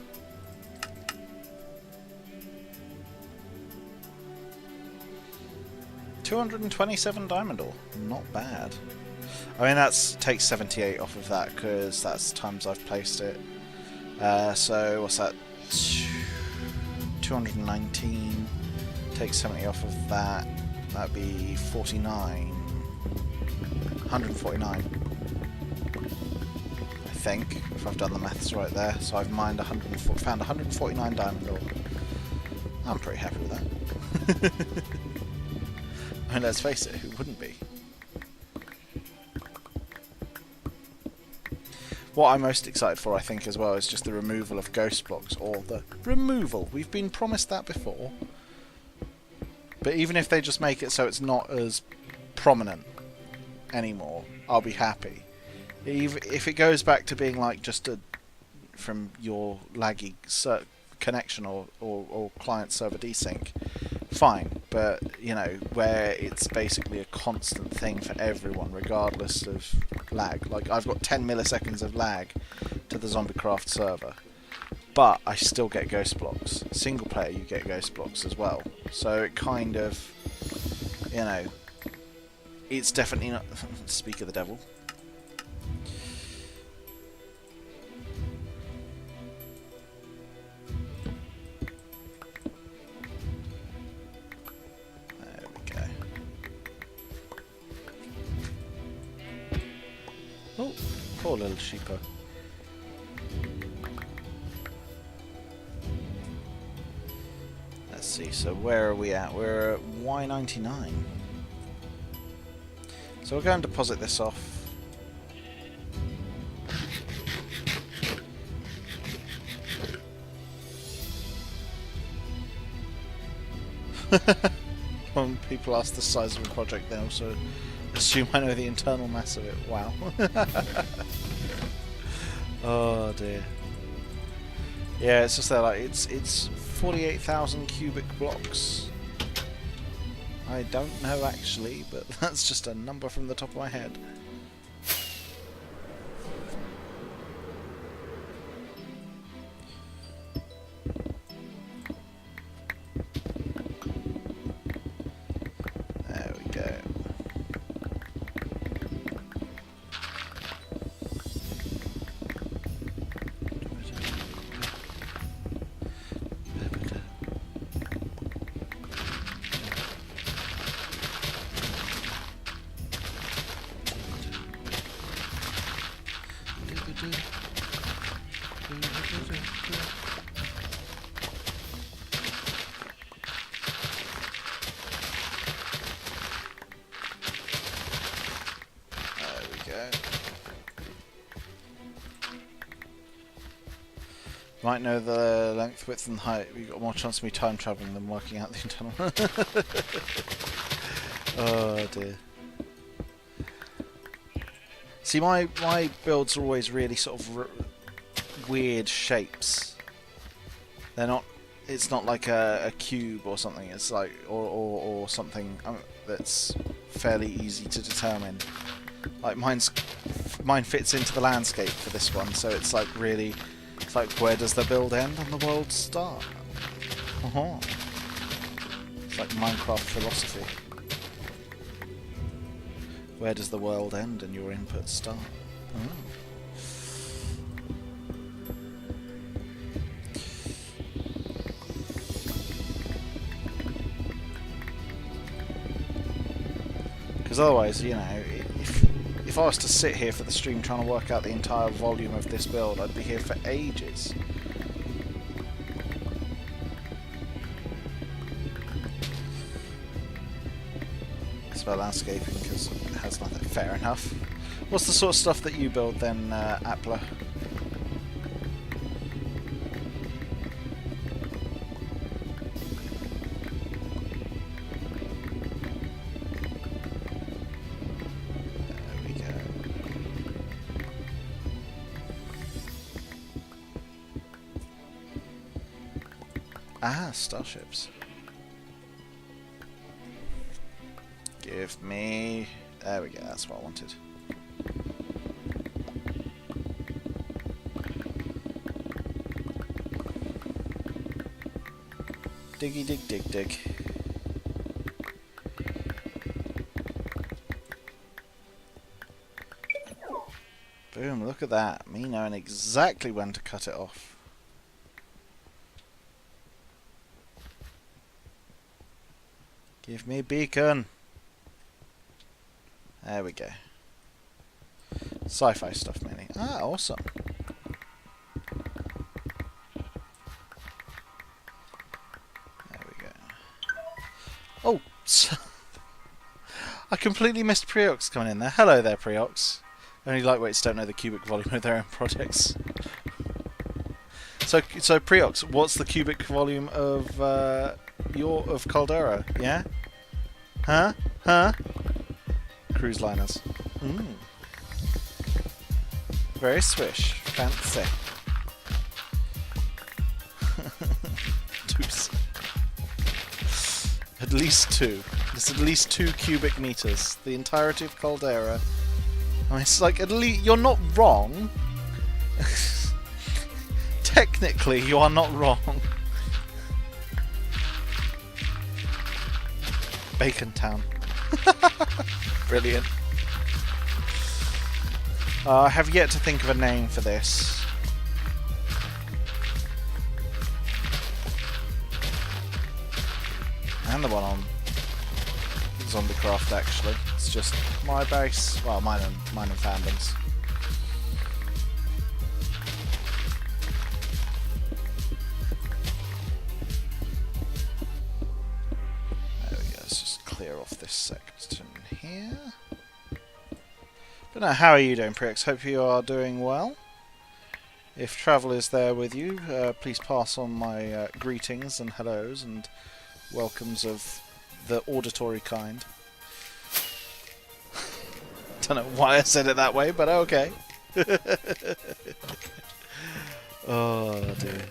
$227 diamond ore. Not bad. I mean, that takes 78 off of that because that's times I've placed it. So what's that? 219. Take 70 off of that. That'd be 49. 149. I think, if I've done the maths right there. So I've mined found 149 diamond ore. I'm pretty happy with that. I mean, let's face it, who wouldn't be? What I'm most excited for, I think, as well, is just the removal of ghost blocks, or the removal. We've been promised that before. But even if they just make it so it's not as prominent anymore, I'll be happy. If it goes back to being like just from your laggy connection or client server desync, fine. But, you know, where it's basically a constant thing for everyone, regardless of lag. Like, I've got 10 milliseconds of lag to the Zombiecraft server, but I still get ghost blocks. Single player, you get ghost blocks as well. So it kind of, you know, it's definitely not... Speak of the devil. There we go. Oh, poor little sheepo. Let's see, so where are we at? We're at Y99. So we'll go and deposit this off. When people ask the size of a project, they also assume I know the internal mass of it. Wow. Oh dear. Yeah, it's just that, like, it's 48,000 cubic blocks I don't know actually, but that's just a number from the top of my head. There we go. Might know the length, width and height. You've got more chance of me time travelling than working out the internal. Oh dear. See, my builds are always really sort of weird shapes. They're not. It's not like a cube or something. It's like or something that's fairly easy to determine. Like mine fits into the landscape for this one, so it's like really. It's like, where does the build end and the world start? It's like Minecraft philosophy. Where does the world end and your input start? Because otherwise, you know, if I was to sit here for the stream trying to work out the entire volume of this build, I'd be here for ages. It's about landscaping because it has nothing. Fair enough. What's the sort of stuff that you build then, Appler? Ah, starships. Give me... There we go, that's what I wanted. Diggy dig dig dig. Boom, look at that. Me knowing exactly when to cut it off. Give me a beacon. There we go. Sci-fi stuff mainly. Ah, awesome. There we go. Oh, I completely missed Preox coming in there. Hello there, Preox. Only lightweights don't know the cubic volume of their own projects. So Preox, what's the cubic volume of Caldera? Yeah? Huh? Huh? Cruise liners. Very swish. Fancy. At least two. There's at least 2 cubic meters. The entirety of Caldera. I mean, it's like, at least, you're not wrong. Technically, you are not wrong. Bacon Town. Brilliant. I have yet to think of a name for this. And the one on ZombieCraft, actually. It's just my base. Well, mine and Fandom's. Off this section here. But now, how are you doing, Prix? Hope you are doing well. If travel is there with you, please pass on my greetings and hellos and welcomes of the auditory kind. Don't know why I said it that way, but okay. Oh dear.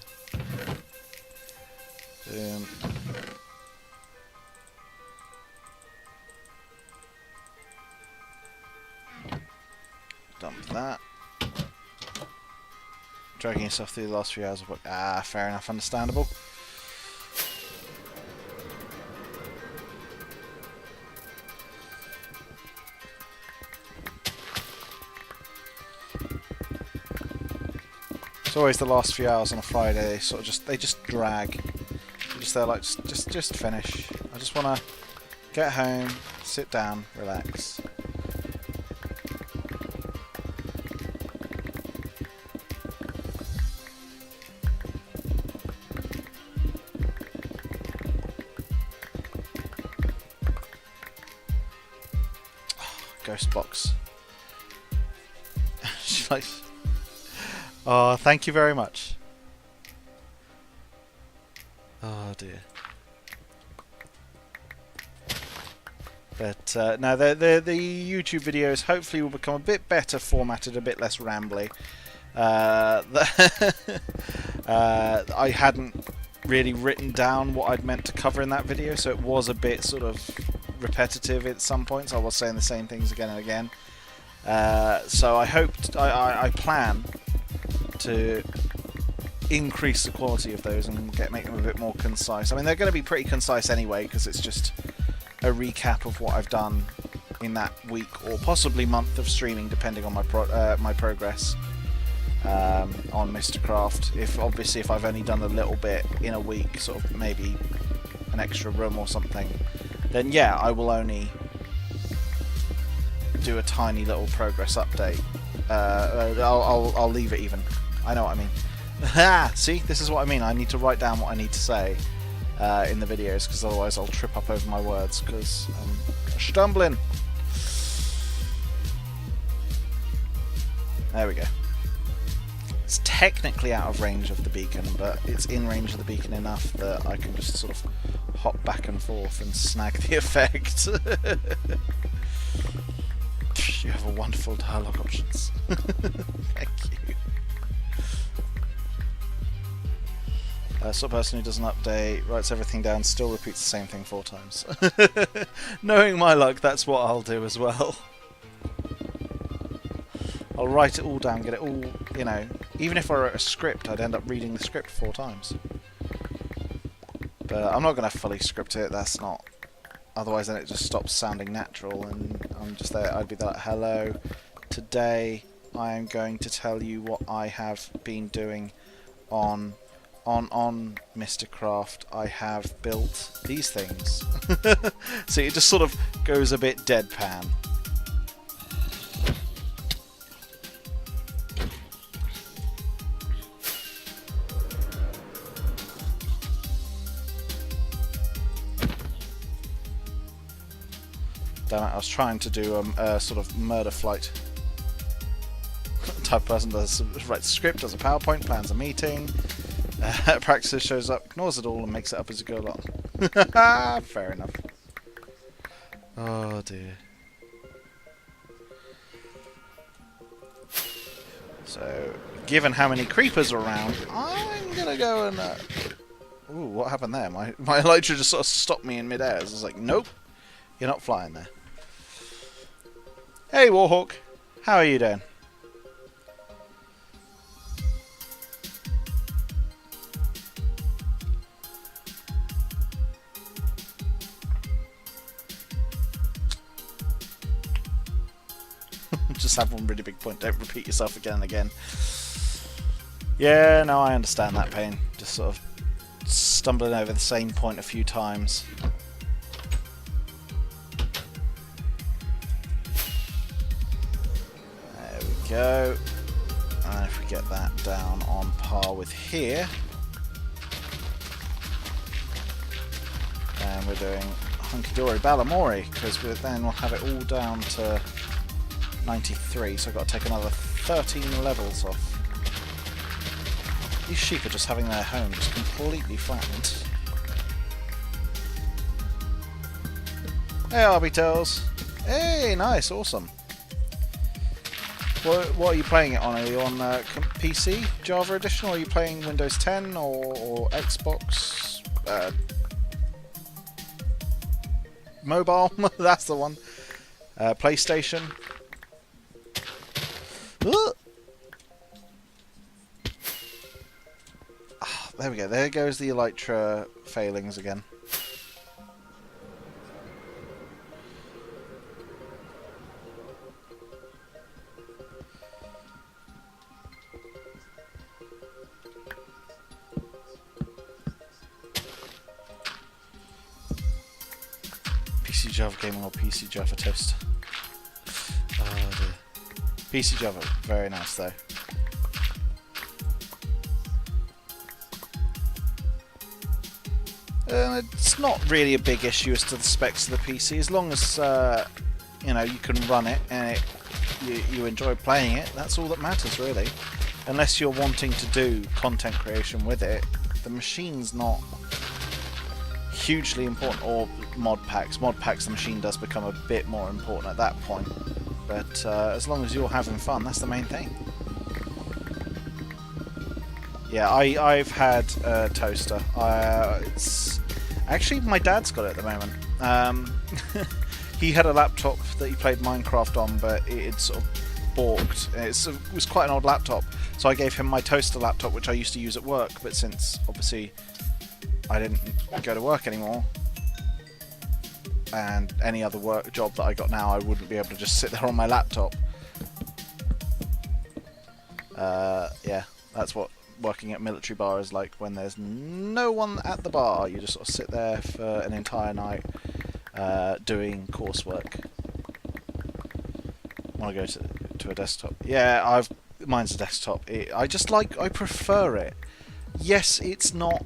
dump that. Dragging yourself through the last few hours of work. Ah, fair enough, understandable. It's always the last few hours on a Friday. They sort of just drag. They're like just finish. I just want to get home, sit down, relax. Ghost box. She's like, oh, thank you very much. Oh dear. But no, the YouTube videos hopefully will become a bit better formatted, a bit less rambly. I hadn't really written down what I'd meant to cover in that video, so it was a bit sort of repetitive at some points. I was saying the same things again and again. So I plan to increase the quality of those and make them a bit more concise. I mean, they're going to be pretty concise anyway, because it's just a recap of what I've done in that week or possibly month of streaming, depending on my progress on Mysticraft. If I've only done a little bit in a week, sort of maybe an extra room or something, then yeah, I will only do a tiny little progress update. I'll leave it even. I know what I mean. See, this is what I mean. I need to write down what I need to say in the videos, because otherwise I'll trip up over my words, because I'm stumbling. There we go. It's technically out of range of the beacon, but it's in range of the beacon enough that I can just sort of hop back and forth and snag the effect. You have a wonderful dialogue options. Thank you. Sort of person who doesn't update, writes everything down, still repeats the same thing 4 times. Knowing my luck, that's what I'll do as well. I'll write it all down, get it all, you know. Even if I wrote a script, I'd end up reading the script 4 times. But I'm not going to fully script it, that's not... Otherwise then it just stops sounding natural, and I'm just there, I'd be like, hello, today I am going to tell you what I have been doing on Mysticraft. I have built these things. So it just sort of goes a bit deadpan. Damn it, I was trying to do a sort of murder flight type person. Writes a script, does a PowerPoint, plans a meeting, practices, shows up, ignores it all and makes it up as you go along. Fair enough. Oh dear. So, given how many creepers are around, I'm gonna go and... Ooh, what happened there? My elytra just sort of stopped me in mid-air. I was like, nope, you're not flying there. Hey Warhawk, how are you doing? Just have one really big point, don't repeat yourself again and again. Yeah, no, I understand that pain. Just sort of stumbling over the same point a few times. There we go. And if we get that down on par with here, then we're doing hunky-dory Balamori, because then we'll have it all down to 93, so I've got to take another 13 levels off. These sheep are just having their home just completely flattened. Hey Arbitails! Hey, nice, awesome. What are you playing it on? Are you on PC, Java Edition, or are you playing Windows 10 or Xbox? Mobile? That's the one. PlayStation? Ah, there we go. There goes the elytra failings again. PC Java Gaming or PC Java Toast? Oh dear. PC Java, very nice though. It's not really a big issue as to the specs of the PC, as long as you know, you can run it and you enjoy playing it. That's all that matters really. Unless you're wanting to do content creation with it, the machine's not hugely important. Or mod packs. Mod packs, the machine does become a bit more important at that point. But as long as you're having fun, that's the main thing. Yeah, I've had a toaster. It's actually, my dad's got it at the moment. He had a laptop that he played Minecraft on, but it sort of balked. It was quite an old laptop, so I gave him my toaster laptop, which I used to use at work. But since obviously I didn't go to work anymore, and any other work job that I got now, I wouldn't be able to just sit there on my laptop. Yeah, that's what working at military bar is like when there's no one at the bar. You just sort of sit there for an entire night doing coursework. Want to go to a desktop? Yeah, mine's a desktop. I prefer it. Yes, it's not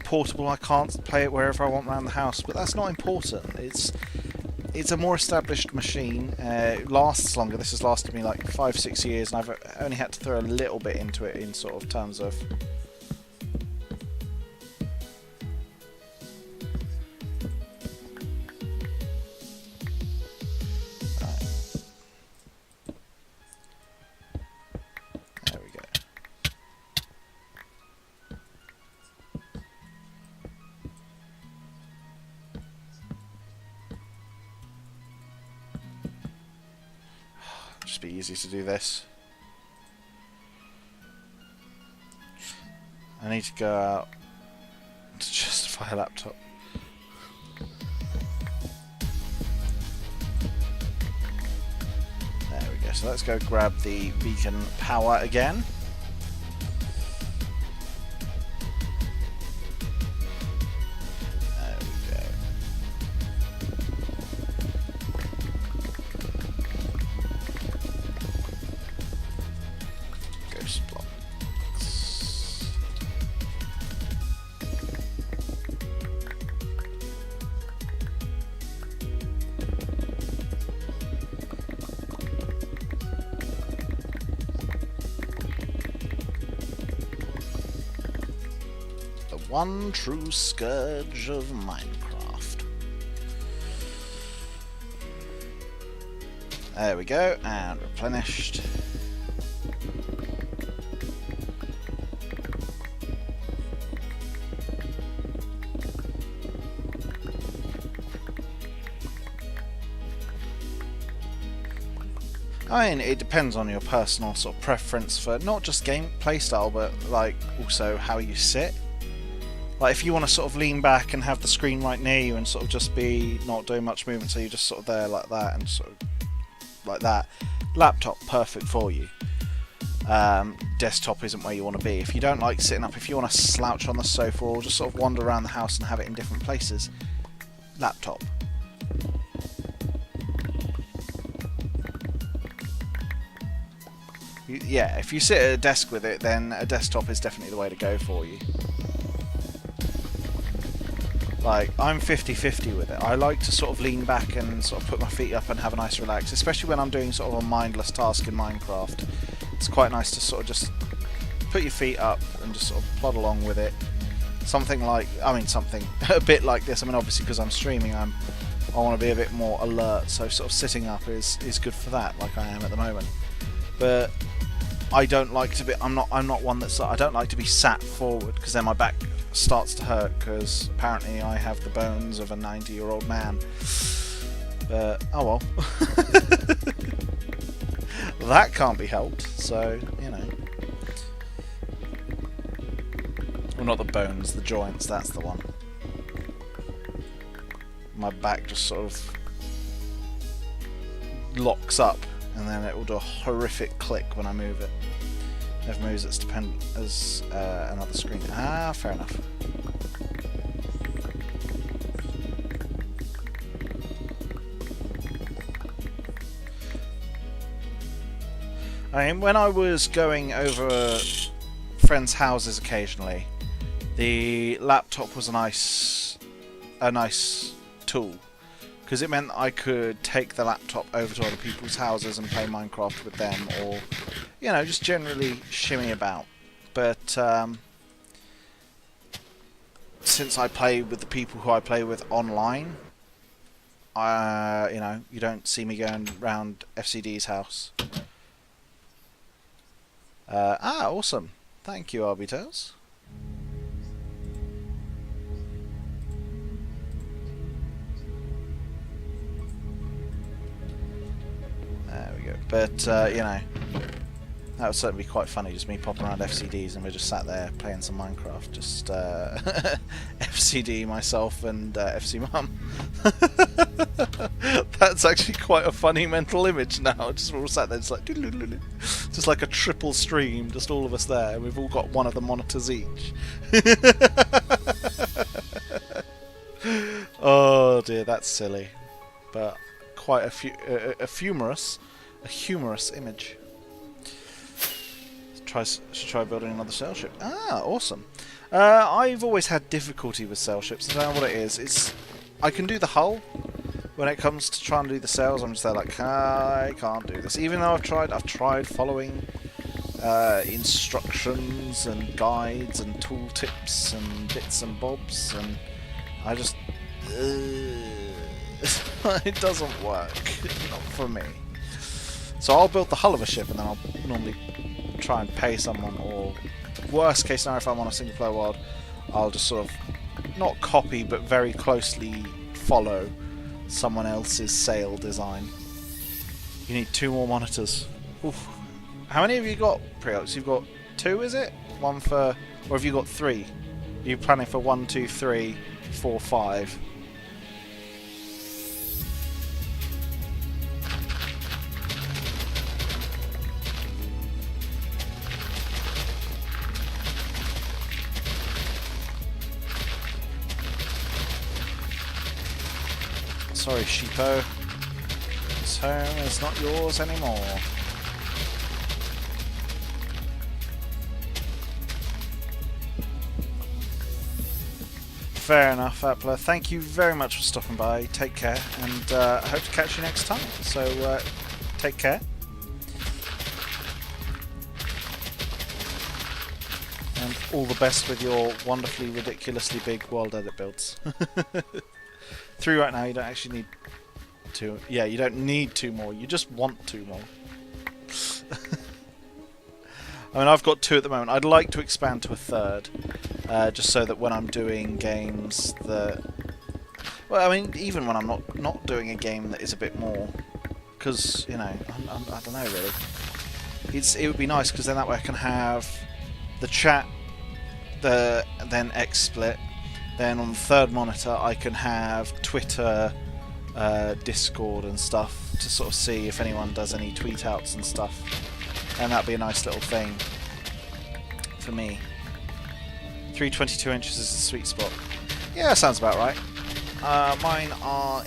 portable. I can't play it wherever I want around the house, but that's not important. It's a more established machine. It lasts longer. This has lasted me like 5-6 years, and I've only had to throw a little bit into it in sort of terms of be easy to do this. I need to go out to justify a laptop. There we go. So let's go grab the beacon power again. One true scourge of Minecraft. There we go, and replenished. I mean, it depends on your personal sort of preference for not just gameplay style, but like also how you sit. Like if you want to sort of lean back and have the screen right near you and sort of just be not doing much movement, so you're just sort of there like that and sort of like that. Laptop, perfect for you. Desktop isn't where you want to be. If you don't like sitting up, if you want to slouch on the sofa or just sort of wander around the house and have it in different places, laptop. Yeah, if you sit at a desk with it, then a desktop is definitely the way to go for you. Like, I'm 50-50 with it. I like to sort of lean back and sort of put my feet up and have a nice relax, especially when I'm doing sort of a mindless task in Minecraft. It's quite nice to sort of just put your feet up and just sort of plod along with it. Something like, something a bit like this. I mean, obviously because I'm streaming, I want to be a bit more alert, so sort of sitting up is good for that, like I am at the moment. But I don't like to be. I'm not one that's. I don't like to be sat forward because then my back starts to hurt. Because apparently I have the bones of a 90-year-old man. Oh well. that can't be helped, so, you know. Well, not the bones, the joints, that's the one. My back just sort of locks up, and then it will do a horrific click when I move it. Never moves as another screen. Ah, fair enough. I mean, when I was going over friends' houses occasionally, the laptop was a nice tool, because it meant I could take the laptop over to other people's houses and play Minecraft with them, or, you know, just generally shimmy about. But since I play with the people who I play with online, you know, you don't see me going round FCD's house. Awesome. Thank you, Arbiters. There we go. But, you know, that would certainly be quite funny, just me popping around FCDs and we're just sat there playing some Minecraft. Just FCD, myself, and FC Mum. That's actually quite a funny mental image now. Just we're all sat there, just like, just like a triple stream, just all of us there. We've all got one of the monitors each. Oh dear, that's silly, but quite a humorous image. Should try building another sail ship. Ah, awesome. I've always had difficulty with sail ships. I don't know what it is. I can do the hull. When it comes to trying to do the sails, I'm just there like, I can't do this. Even though I've tried following instructions and guides and tooltips and bits and bobs, and I just it doesn't work. Not for me. So I'll build the hull of a ship, and then I'll normally try and pay someone, or worst case scenario, if I'm on a single player world, I'll just sort of not copy but very closely follow someone else's sail design. You need 2 more monitors. Oof. How many have you got, Preox? You've got 2, is it? One for, or have you got 3? Are you planning for 1, 2, 3, 4, 5? Sorry, sheepo. This home is not yours anymore. Fair enough, Appler. Thank you very much for stopping by. Take care, and I hope to catch you next time. So, take care. And all the best with your wonderfully, ridiculously big world edit builds. 3 right now, you don't actually need 2. Yeah, you don't need 2 more, you just want 2 more. I mean, I've got 2 at the moment. I'd like to expand to a 3rd, just so that when I'm doing games that... Well, I mean, even when I'm not doing a game that is a bit more... Because, you know, I don't know, really. It would be nice, because then that way I can have the chat, then XSplit. Then on the 3rd monitor I can have Twitter, Discord and stuff to sort of see if anyone does any tweet outs and stuff. And that'd be a nice little thing for me. 322 inches is the sweet spot. Yeah, that sounds about right. Mine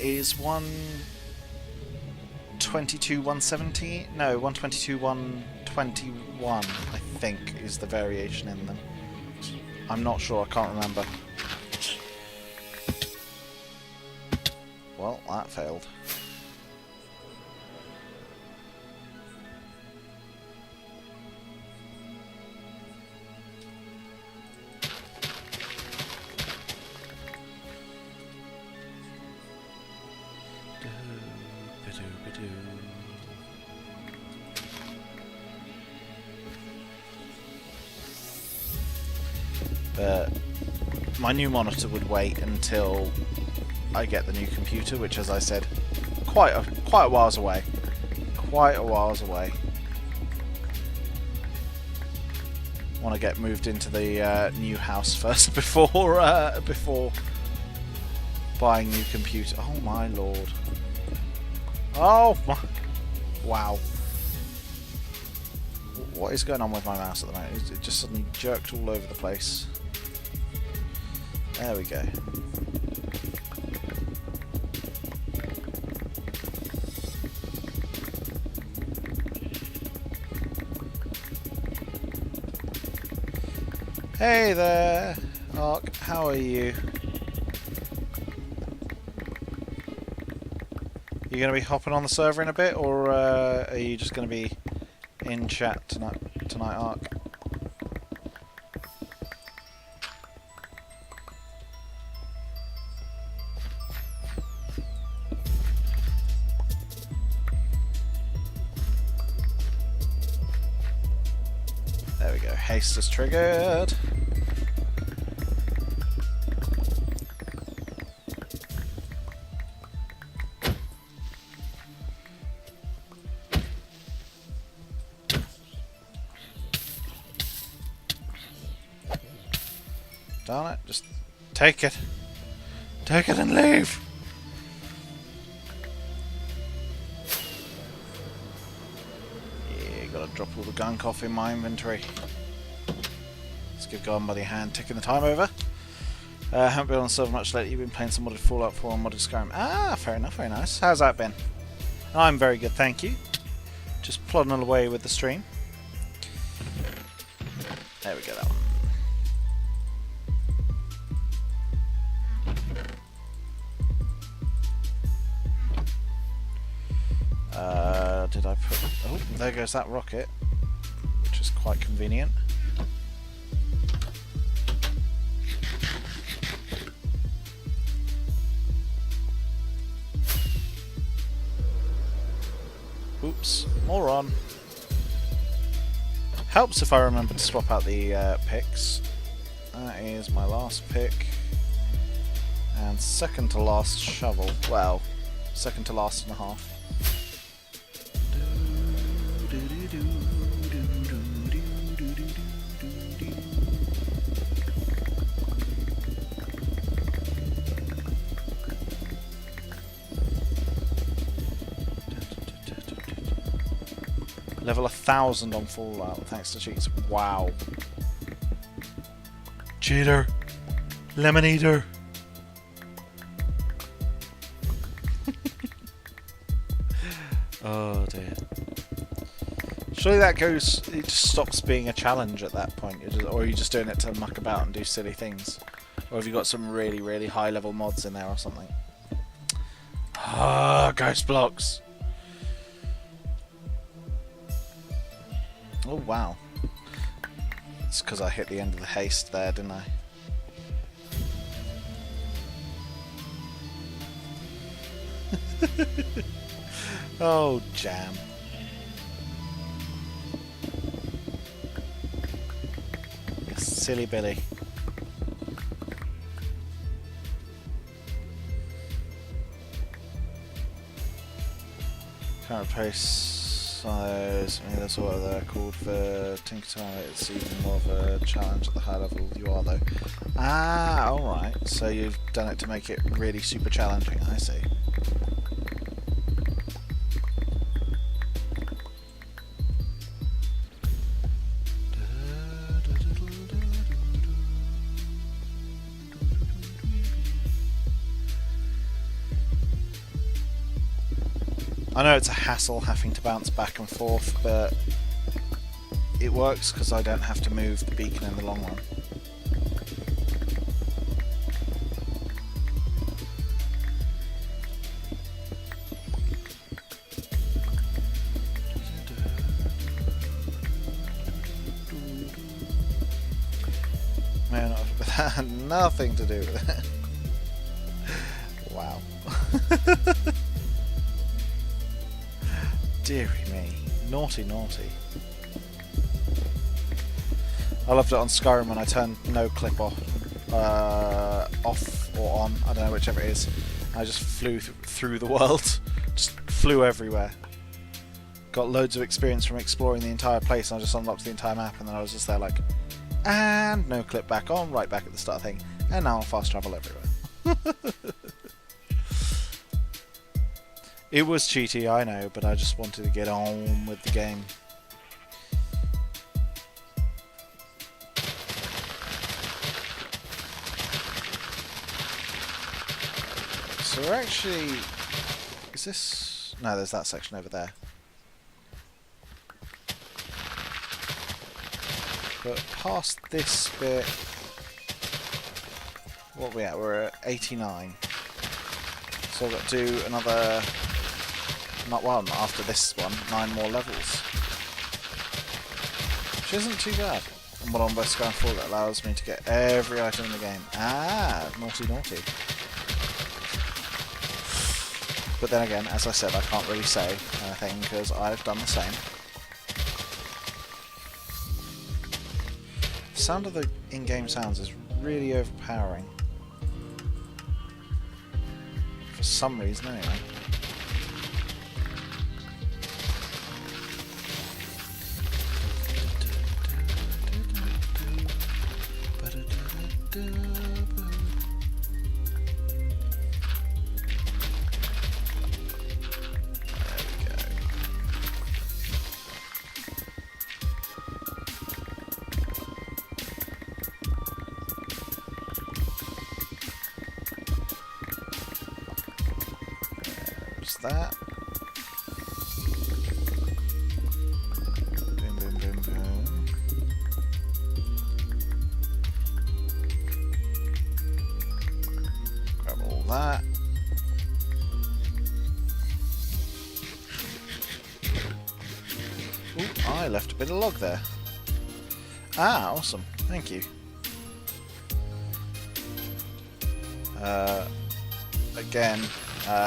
is 122, 170? No, 122, 121, I think, is the variation in them. I'm not sure, I can't remember. Well, that failed. But my new monitor would wait until I get the new computer, which, as I said, quite a whiles away. Quite a whiles away. Want to get moved into the new house first before before buying new computer. Oh my lord! Oh my! Wow! What is going on with my mouse at the moment? It just suddenly jerked all over the place. There we go. Hey there, Ark, how are you? You going to be hopping on the server in a bit, or are you just going to be in chat tonight, Ark? There we go, haste is triggered. Darn it, just take it. Take it and leave! Yeah, gotta drop all the gunk off in my inventory. Let's get going by the hand, ticking the time over. Haven't been on the server much lately, you've been playing some modded Fallout 4 and modded Skyrim. Ah, fair enough, very nice. How's that been? I'm very good, thank you. Just plodding away with the stream. There we go, that one. Did I put... Oh, there goes that rocket, which is quite convenient. Oops, moron. Helps if I remember to swap out the picks. That is my last pick. And second to last shovel. Well, second to last and a half. Level 1000 on Fallout, thanks to cheats. Wow. Cheater. Lemon eater. Oh dear. Surely that goes... It just stops being a challenge at that point. Or are you just doing it to muck about and do silly things? Or have you got some really, really high level mods in there or something? Ah, ghost blocks. Oh wow. It's because I hit the end of the haste there, didn't I? Oh, jam. You silly Billy. Can't replace those. I mean, that's what they're called for Tinker Time. It's even more of a challenge at the high level you are, though. Ah, alright. So you've done it to make it really super challenging. I see. I know it's a hassle having to bounce back and forth, but it works because I don't have to move the beacon in the long run. Man, that had nothing to do with it. Wow. Deary me. Naughty, naughty. I loved it on Skyrim when I turned no clip off or on, I don't know, whichever it is. I just flew through the world. Just flew everywhere. Got loads of experience from exploring the entire place, and I just unlocked the entire map, and then I was just there like, And no clip back on, right back at the start thing. And now I'll fast travel everywhere. It was cheaty, I know, but I just wanted to get on with the game. So we're actually... Is this... No, there's that section over there. But past this bit... What are we at? We're at 89. So I've got to do another... Not one, after this one, 9 more levels. Which isn't too bad. And what on Sky 4 that allows me to get every item in the game. Ah, naughty naughty. But then again, as I said, I can't really say anything because I've done the same. The sound of the in-game sounds is really overpowering. For some reason, anyway. That. Boom, boom, boom, boom. Grab all that. Ooh, I left a bit of log there. Ah, awesome. Thank you. Again,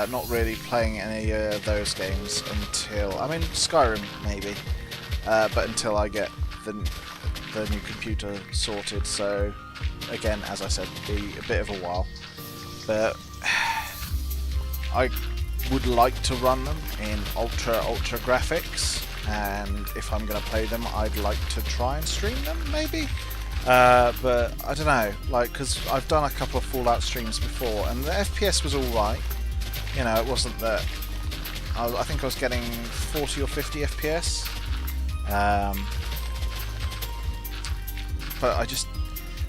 not really playing any of those games until... I mean, Skyrim, maybe. But until I get the new computer sorted. So, again, as I said, it'll be a bit of a while. But I would like to run them in ultra graphics. And if I'm going to play them, I'd like to try and stream them, maybe? But I don't know, like, because I've done a couple of Fallout streams before, and the FPS was alright. You know, it wasn't that... I think I was getting 40 or 50 FPS. But I just...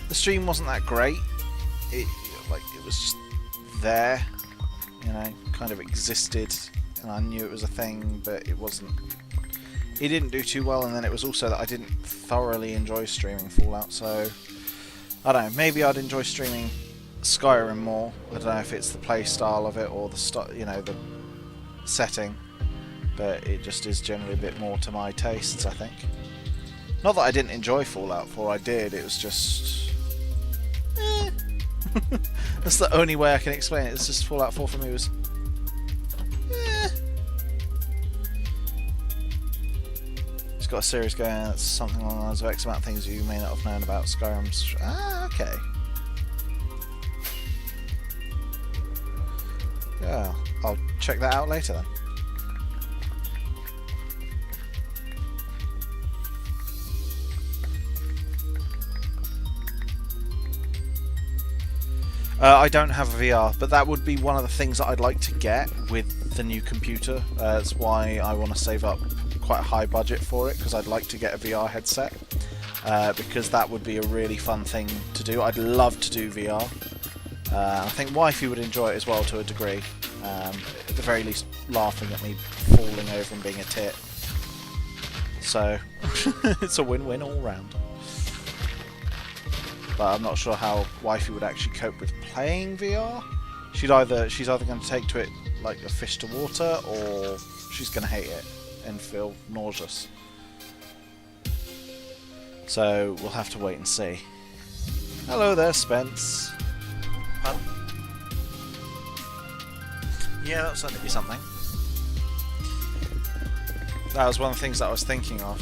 The stream wasn't that great. It was just there. You know, kind of existed. And I knew it was a thing, but it wasn't... It didn't do too well, and then it was also that I didn't thoroughly enjoy streaming Fallout, so... I don't know, maybe I'd enjoy streaming Skyrim more. I don't know if it's the play style of it or the the setting, but it just is generally a bit more to my tastes, I think. Not that I didn't enjoy Fallout 4, I did. It was just that's the only way I can explain it. It's just Fallout 4 for me was It's got a series going that's something along the lines of X amount of things you may not have known about Skyrim's. Ah, okay. Yeah, I'll check that out later then. I don't have a VR, but that would be one of the things that I'd like to get with the new computer. That's why I want to save up quite a high budget for it, because I'd like to get a VR headset, because that would be a really fun thing to do. I'd love to do VR. I think Wifey would enjoy it as well to a degree. At the very least, laughing at me falling over and being a tit. So, it's a win-win all round. But I'm not sure how Wifey would actually cope with playing VR. She's either going to take to it like a fish to water, or she's going to hate it and feel nauseous. So we'll have to wait and see. Hello there, Spence. Pardon? Yeah, that'll certainly be something. That was one of the things that I was thinking of.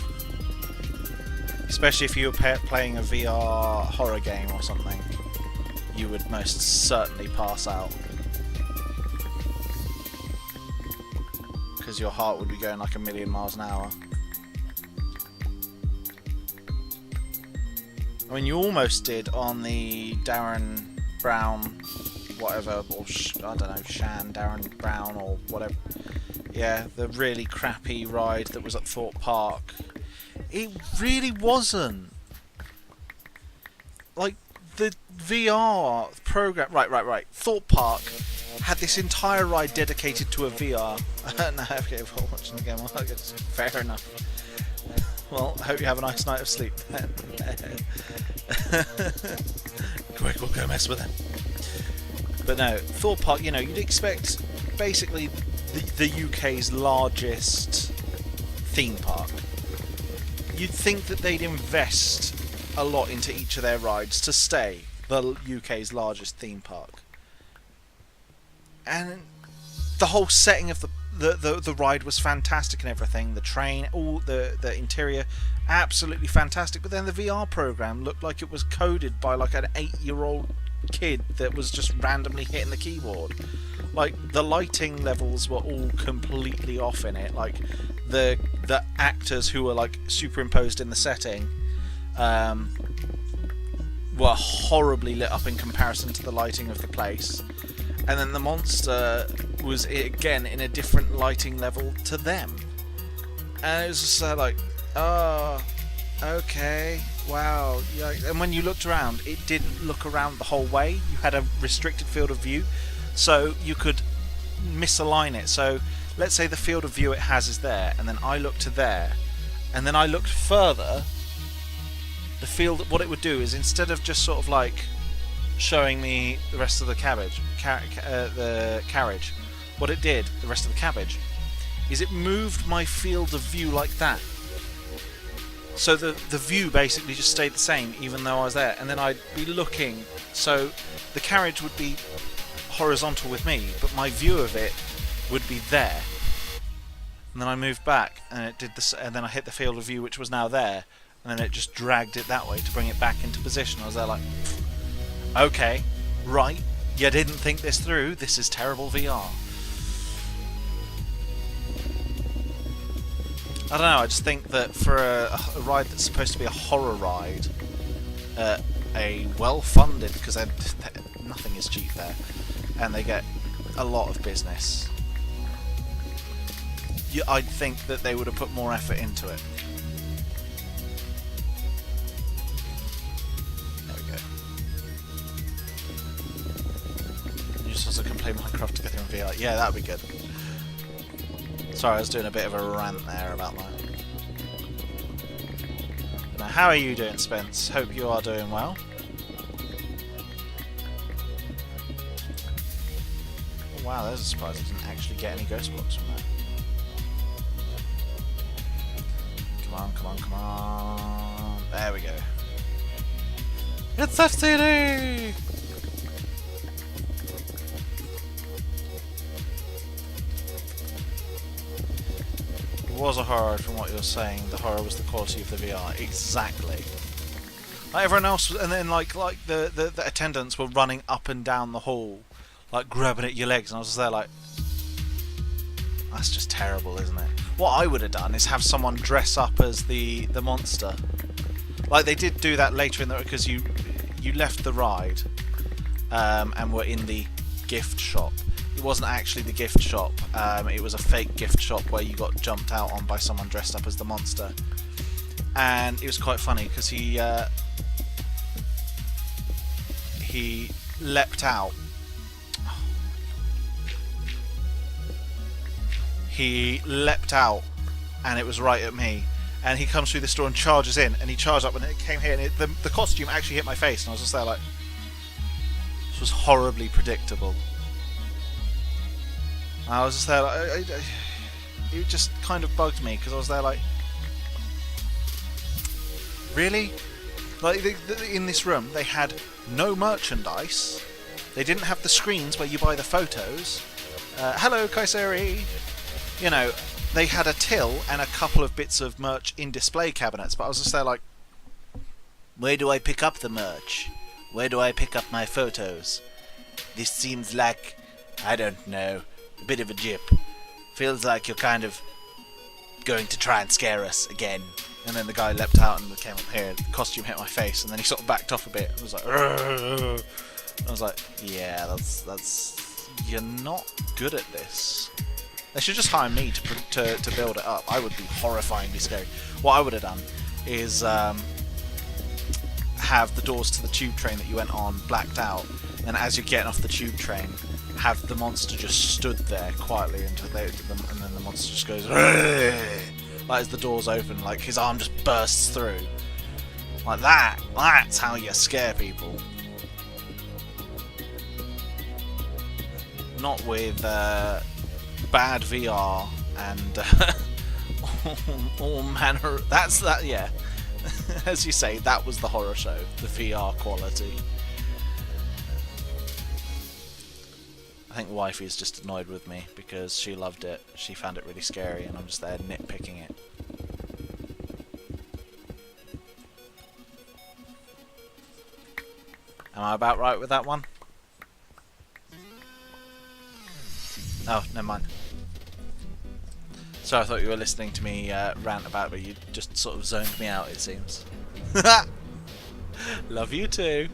Especially if you were playing a VR horror game or something, you would most certainly pass out. Because your heart would be going like 1,000,000 miles an hour. I mean, you almost did on the Darren Brown, whatever, or I don't know, Shan, Darren Brown, or whatever. Yeah, the really crappy ride that was at Thorpe Park. It really wasn't. Like, the VR program... Right. Thorpe Park had this entire ride dedicated to a VR. No, okay, we're watching the game. Well, I guess fair enough. Well, I hope you have a nice night of sleep then. Quick, we'll go mess with them. But no, Thorpe Park, you know, you'd expect basically the UK's largest theme park. You'd think that they'd invest a lot into each of their rides to stay the UK's largest theme park. And the whole setting of the ride was fantastic and everything. The train, all the interior, absolutely fantastic. But then the VR program looked like it was coded by like an 8-year-old kid that was just randomly hitting the keyboard. Like, the lighting levels were all completely off in it. Like, the actors who were like superimposed in the setting were horribly lit up in comparison to the lighting of the place. And then the monster was, again, in a different lighting level to them. And it was just like, oh, okay, wow. Yeah. And when you looked around, it didn't look around the whole way. You had a restricted field of view, so you could misalign it. So let's say the field of view it has is there, and then I looked to there, and then I looked further. The field, what it would do is, instead of just sort of like showing me the rest of the carriage, what it did, the rest of the cabbage, is it moved my field of view like that. So the view basically just stayed the same even though I was there, and then I'd be looking, so the carriage would be horizontal with me, but my view of it would be there. And then I moved back, and it did this, and then I hit the field of view which was now there, and then it just dragged it that way to bring it back into position. I was there like, okay, right, you didn't think this through, this is terrible VR. I don't know, I just think that for a ride that's supposed to be a horror ride, a well-funded, because nothing is cheap there, and they get a lot of business, I'd think that they would have put more effort into it. So I can play Minecraft together in VR. Yeah, that'd be good. Sorry, I was doing a bit of a rant there about that. Now, how are you doing, Spence? Hope you are doing well. Oh, wow, there's a surprise. I didn't actually get any ghost blocks from there. Come on. There we go. It's FCD! It was a horror from what you're saying. The horror was the quality of the VR. Exactly. Like everyone else, and then like the attendants were running up and down the hall, like grabbing at your legs, and I was just there like, that's just terrible, isn't it? What I would have done is have someone dress up as the monster. Like they did do that later in the, because you left the ride and were in the gift shop. It wasn't actually the gift shop, it was a fake gift shop where you got jumped out on by someone dressed up as the monster. And it was quite funny because he leapt out. He leapt out and it was right at me. And he comes through this door and charges in, and he charged up and it came here, and the costume actually hit my face, and I was just there like, this was horribly predictable. I was just there like, it just kind of bugged me because I was there like, really? Like in this room they had no merchandise, they didn't have the screens where you buy the photos, hello Kaiseri, you know, they had a till and a couple of bits of merch in display cabinets, but I was just there like, where do I pick up the merch? Where do I pick up my photos? This seems like, I don't know, a bit of a jip. Feels like you're kind of going to try and scare us again. And then the guy leapt out and came up here, the costume hit my face, and then he sort of backed off a bit and was like, "Argh." I was like, yeah, that's you're not good at this. They should just hire me to build it up. I would be horrifyingly scary. What I would have done is have the doors to the tube train that you went on blacked out, and as you're getting off the tube train, have the monster just stood there quietly until and then the monster just goes, "Argh!" Like as the doors open, like his arm just bursts through. Like that. That's how you scare people. Not with bad VR and all manner. That's that. Yeah, as you say, that was the horror show. The VR quality. I think wifey's just annoyed with me because she loved it. She found it really scary, and I'm just there nitpicking it. Am I about right with that one? Oh, never mind. So I thought you were listening to me rant about it, but you just sort of zoned me out, it seems. Love you too.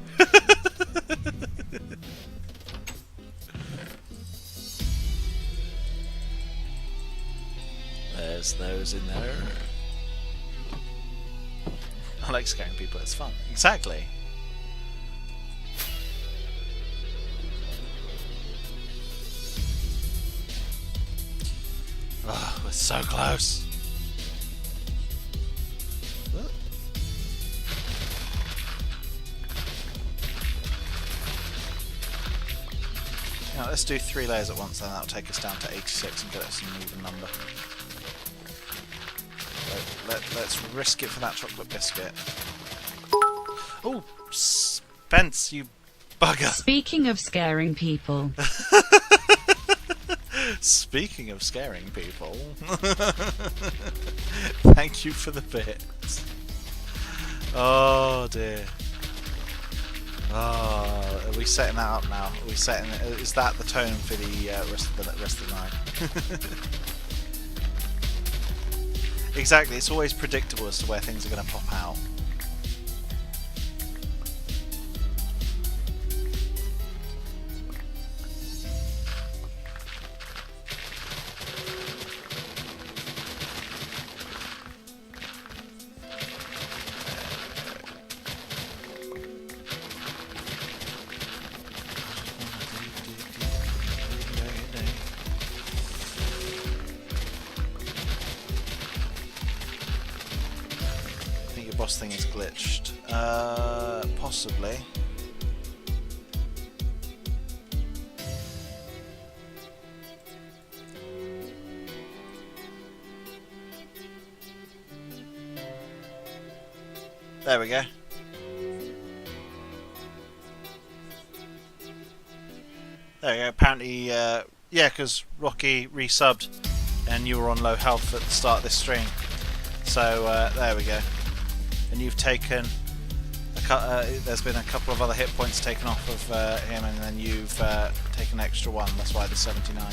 There's those in there. I like scaring people, it's fun. Exactly. Oh, we're so close. Now let's do 3 layers at once, then that'll take us down to 86 and get us an even number. Let's risk it for that chocolate biscuit. Oh, Spence, you bugger! Speaking of scaring people. Speaking of scaring people, thank you for the bit. Oh dear. Oh, are we setting that up now? Are we setting? Is that the tone for the rest of the night? Exactly. It's always predictable as to where things are going to pop out. Boss thing is glitched. Possibly. There we go. There we go. Apparently, yeah, because Rocky resubbed and you were on low health at the start of this stream. So, there we go. And you've taken there's been a couple of other hit points taken off of him, and then you've taken an extra one. That's why there's 79.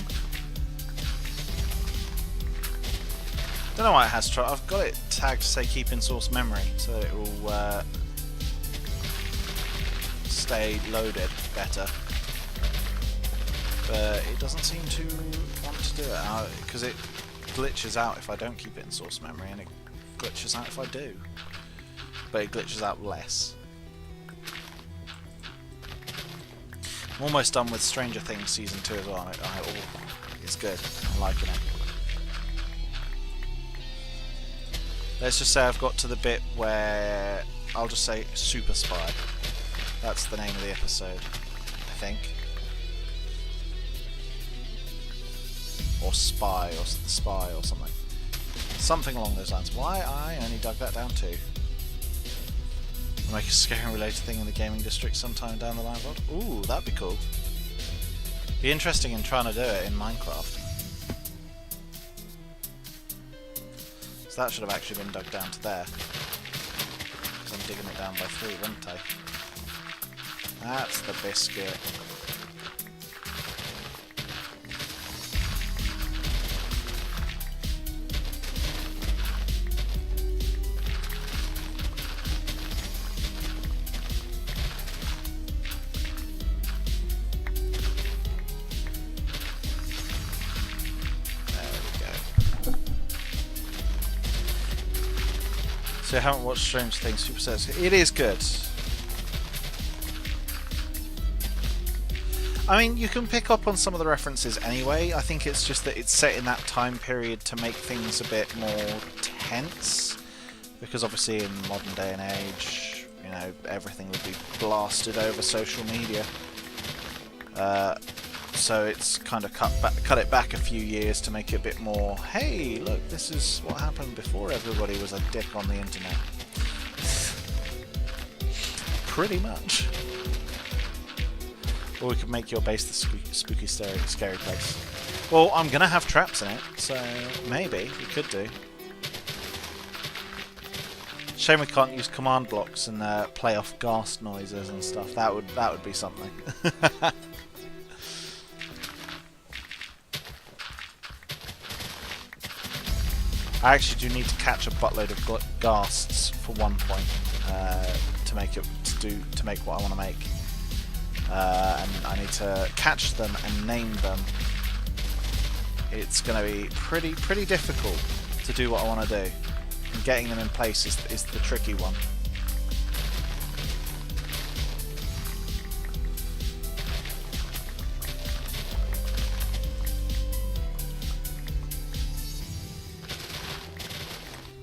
Don't know why it has I've got it tagged to say keep in source memory, so that it will stay loaded better. But it doesn't seem to want to do it because it glitches out if I don't keep it in source memory, and it glitches out if I do. But it glitches out less. I'm almost done with Stranger Things Season 2 as well. It's good. I'm liking it. Let's just say I've got to the bit where I'll just say Super Spy. That's the name of the episode, I think. Or Spy, or the Spy, or something. Something along those lines. Why I only dug that down too. I'll make a scaring related thing in the gaming district sometime down the line. Ooh, that'd be cool. Be interesting in trying to do it in Minecraft. So that should have actually been dug down to there. Because I'm digging it down by 3, wouldn't I? That's the biscuit. So I haven't watched Strange Things Super Sets. It is good. I mean, you can pick up on some of the references anyway. I think it's just that it's set in that time period to make things a bit more tense. Because obviously in modern day and age, you know, everything would be blasted over social media. So it's kind of cut it back a few years to make it a bit more, hey, look, this is what happened before everybody was a dick on the internet. Pretty much. Or we could make your base the spooky, scary place. Well, I'm going to have traps in it, so maybe we could do. Shame we can't use command blocks and play off ghast noises and stuff. That would be something. I actually do need to catch a buttload of ghasts for one point to make what I want to make. And I need to catch them and name them. It's going to be pretty difficult to do what I want to do. And getting them in place is the tricky one.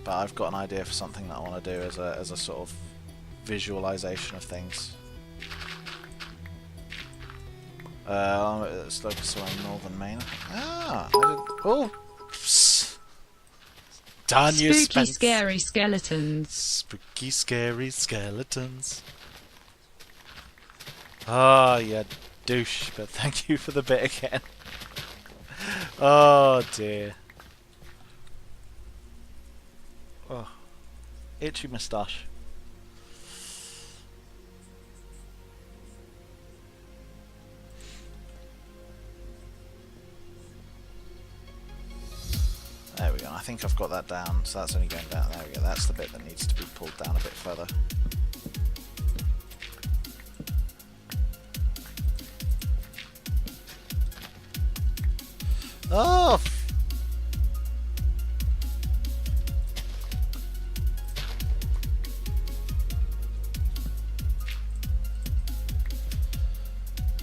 But I've got an idea for something that I want to do as a sort of visualization of things. Let's focus on northern Maine. Ah! Oh! Darn you, Spooky, scary skeletons. Spooky, scary skeletons. Ah, you douche, but thank you for the bit again. Oh, dear. Oh. Itchy moustache. There we go. I think I've got that down, so that's only going down. There we go. That's the bit that needs to be pulled down a bit further. Oh!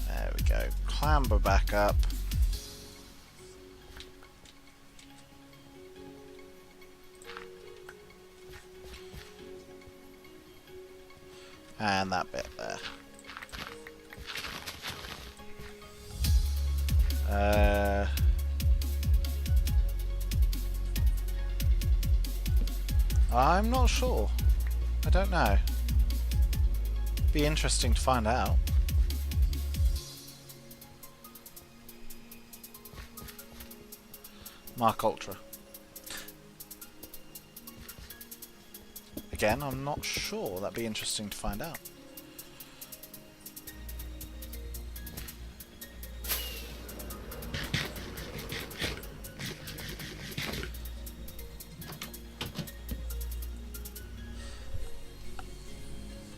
There we go. Clamber back up. And that bit there. I'm not sure. I don't know. Be interesting to find out. Mark Ultra. Again, I'm not sure. That'd be interesting to find out.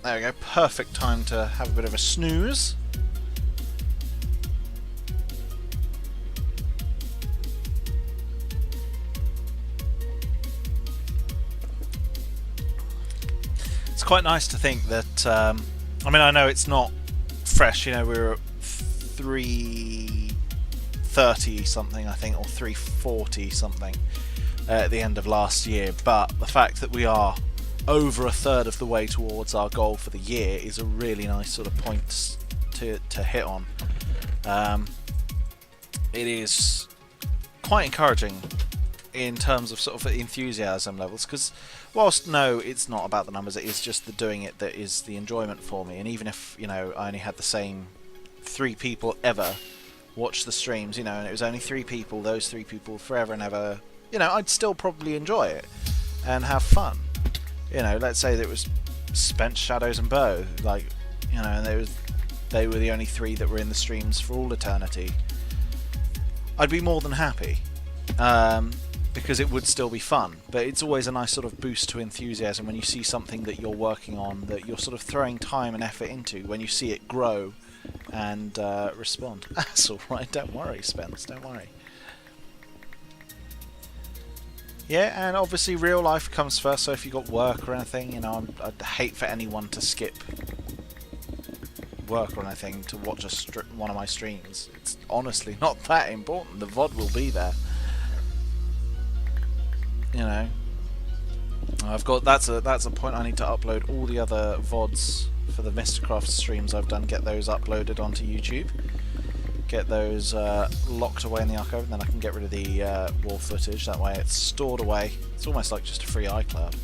There we go. Perfect time to have a bit of a snooze. It's quite nice to think that, I mean, I know it's not fresh, you know, we were at 330 something, I think, or 340 something at the end of last year, but the fact that we are over a third of the way towards our goal for the year is a really nice sort of point to hit on. It is quite encouraging in terms of sort of enthusiasm levels, because whilst no, it's not about the numbers, it is just the doing it that is the enjoyment for me. And even if, you know, I only had the same 3 people ever watch the streams, you know, and it was only 3 people, those 3 people forever and ever, you know, I'd still probably enjoy it and have fun. You know, let's say that it was Spence, Shadows and Bo, like, you know, and they were the only 3 that were in the streams for all eternity. I'd be more than happy, because it would still be fun. But it's always a nice sort of boost to enthusiasm when you see something that you're working on, that you're sort of throwing time and effort into, when you see it grow and respond. That's alright, don't worry, Spence, don't worry. Yeah, and obviously real life comes first, so if you got work or anything, you know, I'd hate for anyone to skip work or anything to watch one of my streams. It's honestly not that important. The VOD will be there. You know, I've got that's a point I need to upload all the other VODs for the Mysticraft streams I've done. Get those uploaded onto YouTube. Get those locked away in the archive, and then I can get rid of the wall footage. That way it's stored away. It's almost like just a free iCloud.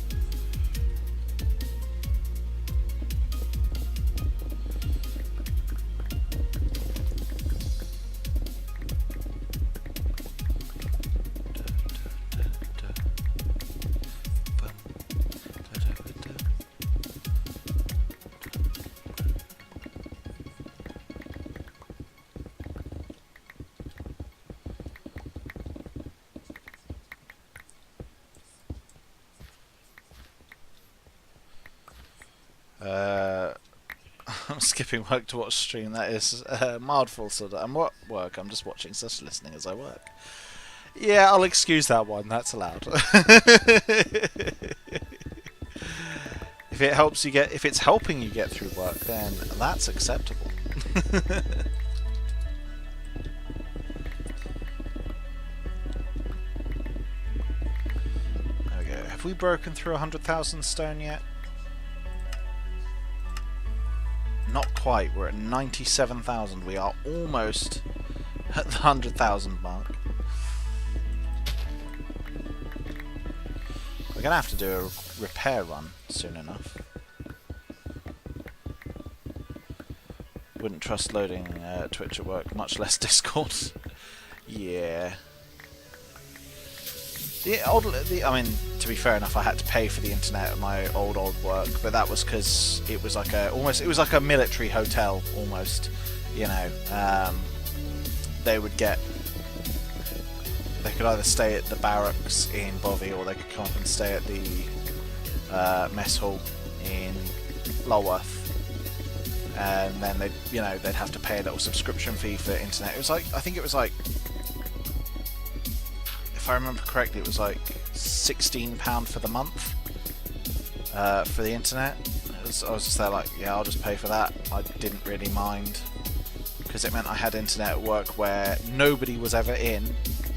I'm skipping work to watch stream. That is mild falsehood. I'm at work. I'm just watching, just listening as I work. Yeah, I'll excuse that one. That's allowed. If it's helping you get through work, then that's acceptable. There we go. Have we broken through 100,000 stone yet? Not quite. We're at 97,000. We are almost at the 100,000 mark. We're going to have to do a repair run soon enough. Wouldn't trust loading Twitch at work, much less Discord. Yeah. I mean, to be fair enough, I had to pay for the internet at my old work, but that was because it was like it was like a military hotel almost. You know, they could either stay at the barracks in Bovey, or they could come up and stay at the mess hall in Lulworth, and then they'd have to pay a little subscription fee for internet. It was like, I think it was like, if I remember correctly, it was like £16 for the month for the internet. I was just there like, yeah, I'll just pay for that. I didn't really mind, because it meant I had internet at work where nobody was ever in.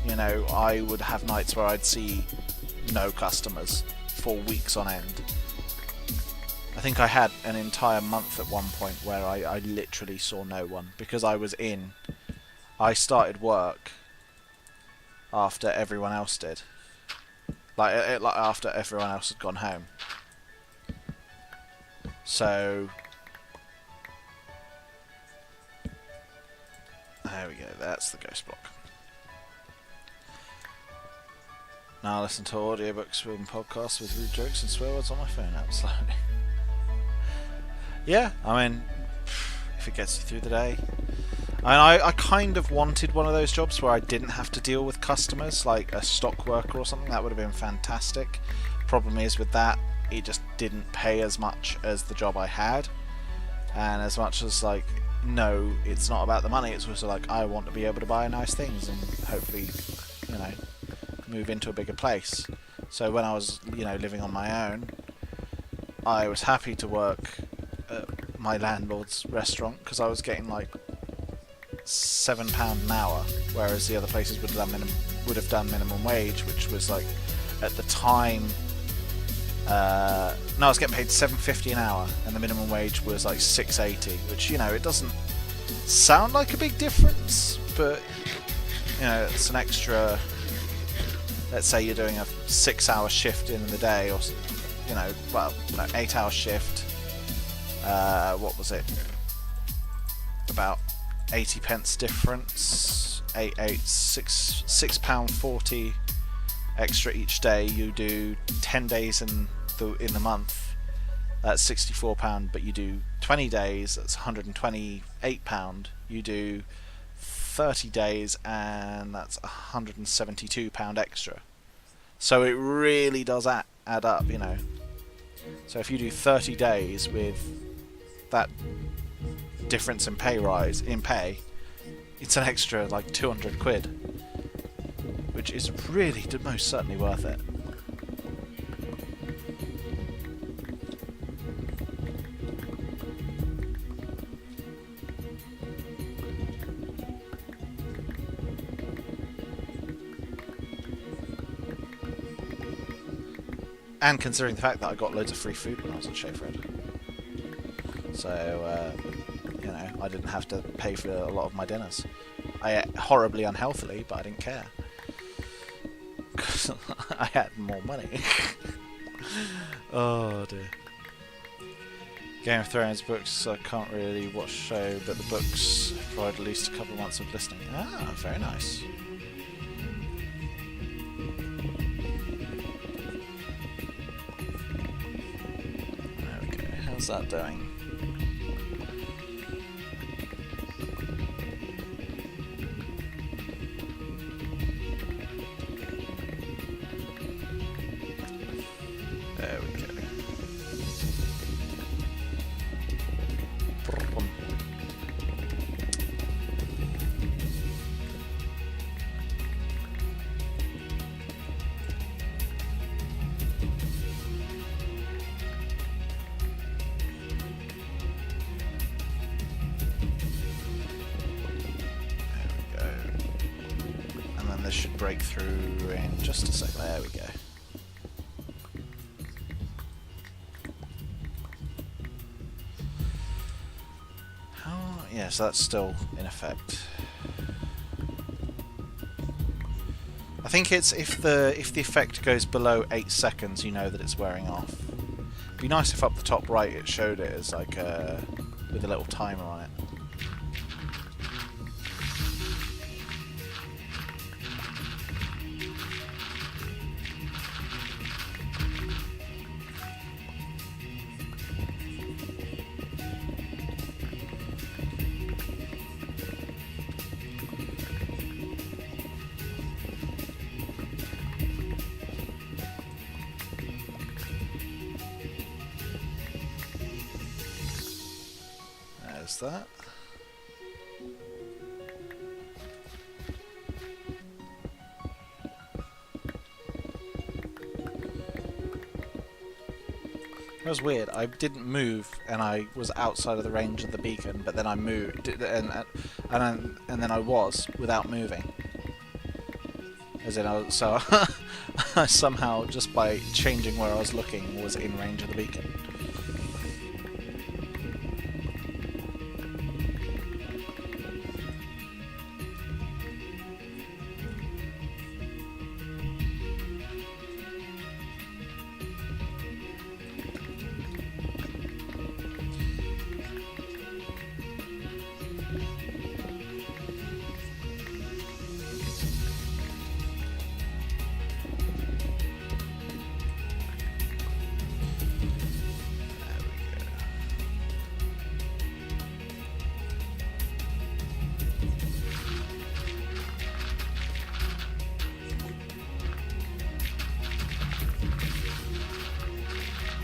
You know, I would have nights where I'd see no customers for weeks on end. I think I had an entire month at one point where I literally saw no one, because I was in. I started work after everyone else did. Like after everyone else had gone home. So there we go, that's the ghost block. Now I listen to audiobooks and podcasts with rude jokes and swear words on my phone absolutely. Yeah, I mean, if it gets you through the day. I kind of wanted one of those jobs where I didn't have to deal with customers, like a stock worker or something. That would have been fantastic. Problem is with that, it just didn't pay as much as the job I had. And as much as like, no, it's not about the money, it's also like, I want to be able to buy nice things and hopefully, you know, move into a bigger place. So when I was, you know, living on my own, I was happy to work at my landlord's restaurant, because I was getting like £7 an hour, whereas the other places would have done minimum wage, which was like, at the time, no, I was getting paid £7.50 an hour, and the minimum wage was like £6.80, which, you know, it doesn't sound like a big difference, but you know, it's an extra. Let's say you're doing a 6-hour shift in the day, or you know, well, no, 8-hour shift. What was it? About 80 pence difference. £6.40 extra each day. You do 10 days in the month. That's £64, but you do 20 days. That's £128. You do 30 days, and that's £172 extra. So it really does add up, you know. So if you do 30 days with that difference in pay, it's an extra like 200 quid, which is really most certainly worth it. And considering the fact that I got loads of free food when I was at Shayfred. So, you know, I didn't have to pay for a lot of my dinners. I ate horribly unhealthily, but I didn't care. Because I had more money. Oh dear. Game of Thrones books, I can't really watch show, but the books provide at least a couple of months of listening. Ah, very nice. There we go. How's that doing? There we go. This should break through in just a sec. There we go. Oh, yeah, so that's still in effect. I think it's if the effect goes below 8 seconds, you know that it's wearing off. It'd be nice if up the top right it showed it as like with a little timer on it. There's that. It was weird. I didn't move, and I was outside of the range of the beacon. But then I moved, and then I was without moving. As in, so I somehow, just by changing where I was looking, was in range of the beacon.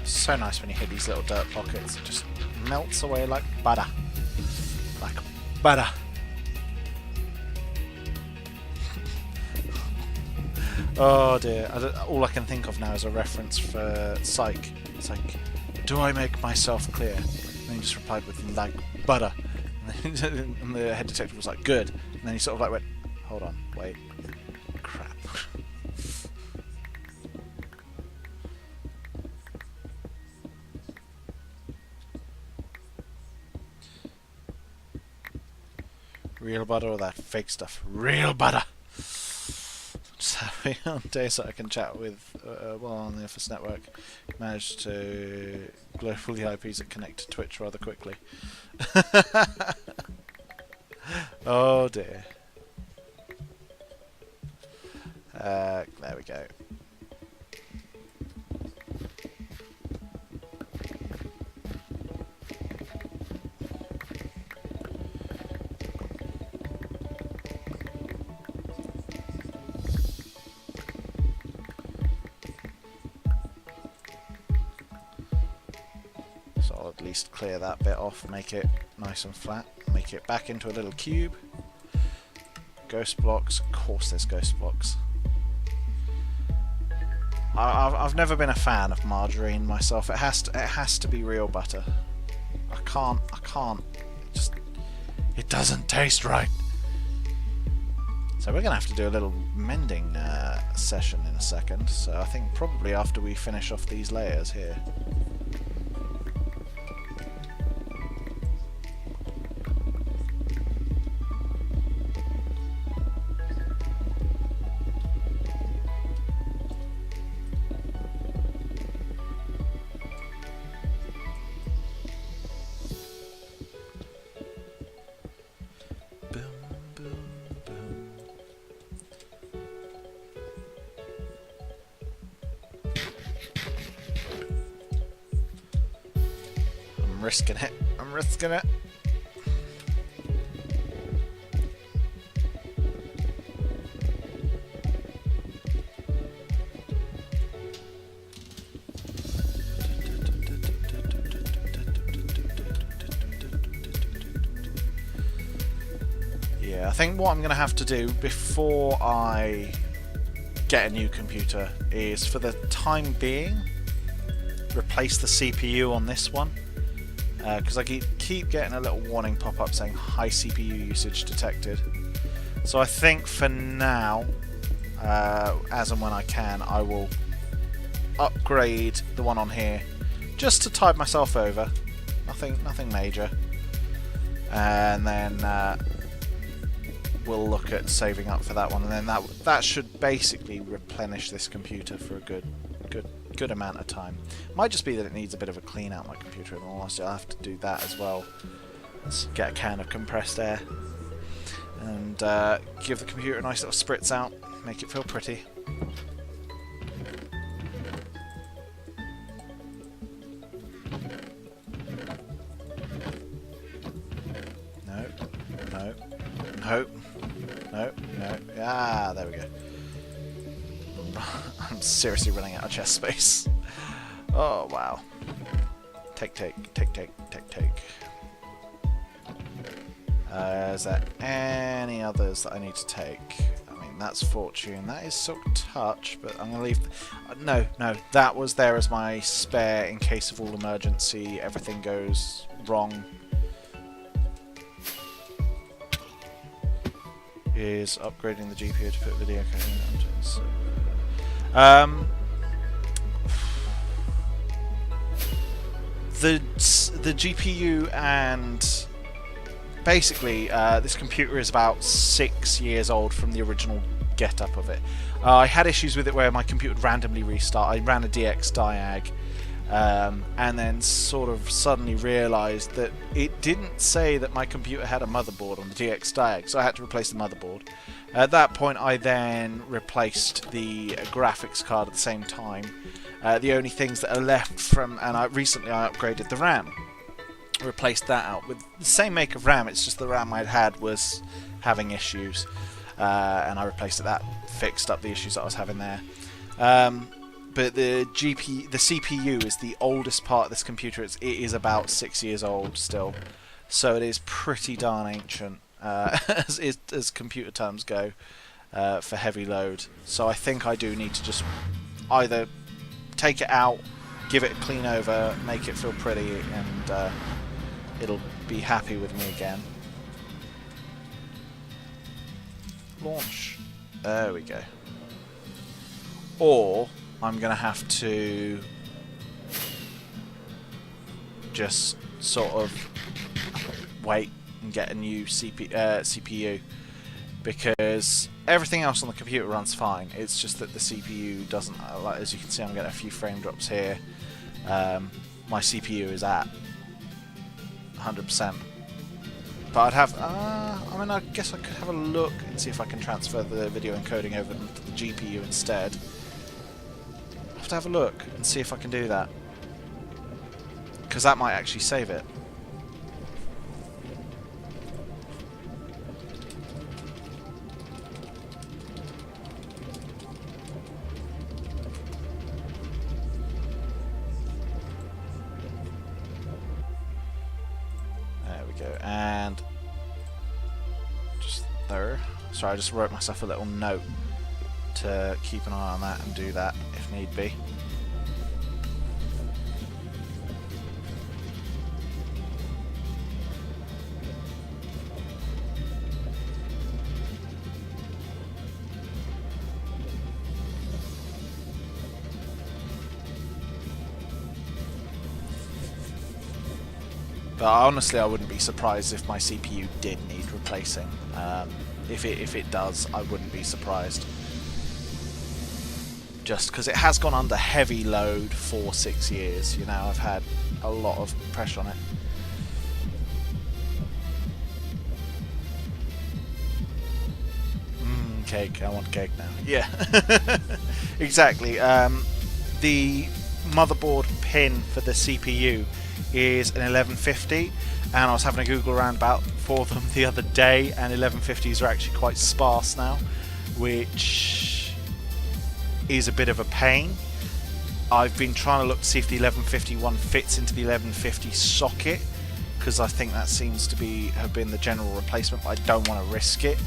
So nice when you hit these little dirt pockets. It just melts away like butter. Like butter. Oh dear. All I can think of now is a reference for Psych. It's like, do I make myself clear? And he just replied with like butter. And the head detective was like, good. And then he sort of like went, hold on, wait. Crap. Real butter or that fake stuff? Real butter! Just having on days that I can chat with while on the office network. Managed to global the IPs that connect to Twitch rather quickly. Oh dear. There we go. So I'll at least clear that bit off, make it nice and flat, make it back into a little cube. Ghost blocks, of course there's ghost blocks. I've never been a fan of margarine myself. It has to be real butter. I can't. It doesn't taste right. So we're going to have to do a little mending session in a second. So I think probably after we finish off these layers here. I'm risking it. I'm risking it. Yeah, I think what I'm going to have to do before I get a new computer is, for the time being, replace the CPU on this one. Because I keep getting a little warning pop-up saying high CPU usage detected. So I think for now, as and when I can, I will upgrade the one on here just to tide myself over. Nothing major. And then we'll look at saving up for that one, and then that should basically replenish this computer for a good amount of time. Might just be that it needs a bit of a clean out, my computer, in all honesty. I'll have to do that as well. Let's get a can of compressed air and give the computer a nice little spritz out, make it feel pretty. No. Ah, there we go. I'm seriously running out of chest space. Oh, wow. Take. Is there any others that I need to take? I mean, that's Fortune. That is Silk Touch, but I'm going to leave... No, that was there as my spare in case of all emergency, everything goes wrong. Is upgrading the GPU to put video coding onto it. So, the GPU, and basically this computer is about 6 years old from the original get-up of it. I had issues with it where my computer would randomly restart. I ran a DX diag and then sort of suddenly realised that it didn't say that my computer had a motherboard on the DX diag, so I had to replace the motherboard. At that point I then replaced the graphics card at the same time. The only things that are left from, and recently I upgraded the RAM. Replaced that out with the same make of RAM, it's just the RAM I'd had was having issues, and I replaced it. That fixed up the issues that I was having there. But the CPU is the oldest part of this computer. It is about 6 years old still, so it is pretty darn ancient as computer terms go for heavy load. So I think I do need to just either take it out, give it a clean over, make it feel pretty, and it'll be happy with me again. Launch. There we go. Or I'm going to have to just sort of wait and get a new CPU, because everything else on the computer runs fine. It's just that the CPU doesn't, like, as you can see I'm getting a few frame drops here. My CPU is at 100%. But I'd have, I mean, I guess I could have a look and see if I can transfer the video encoding over to the GPU instead. I'll have to have a look and see if I can do that, because that might actually save it. There we go, and just there. Sorry, I just wrote myself a little note to keep an eye on that and do that if need be. But honestly, I wouldn't be surprised if my CPU did need replacing. If it does, I wouldn't be surprised. Just because it has gone under heavy load for 6 years. You know, I've had a lot of pressure on it. Cake. I want cake now. Yeah. Exactly. The motherboard pin for the CPU is an 1150, and I was having a Google roundabout for them the other day, and 1150s are actually quite sparse now, which is a bit of a pain. I've been trying to look to see if the 1151 fits into the 1150 socket, because I think that seems to have been the general replacement, but I don't want to risk it.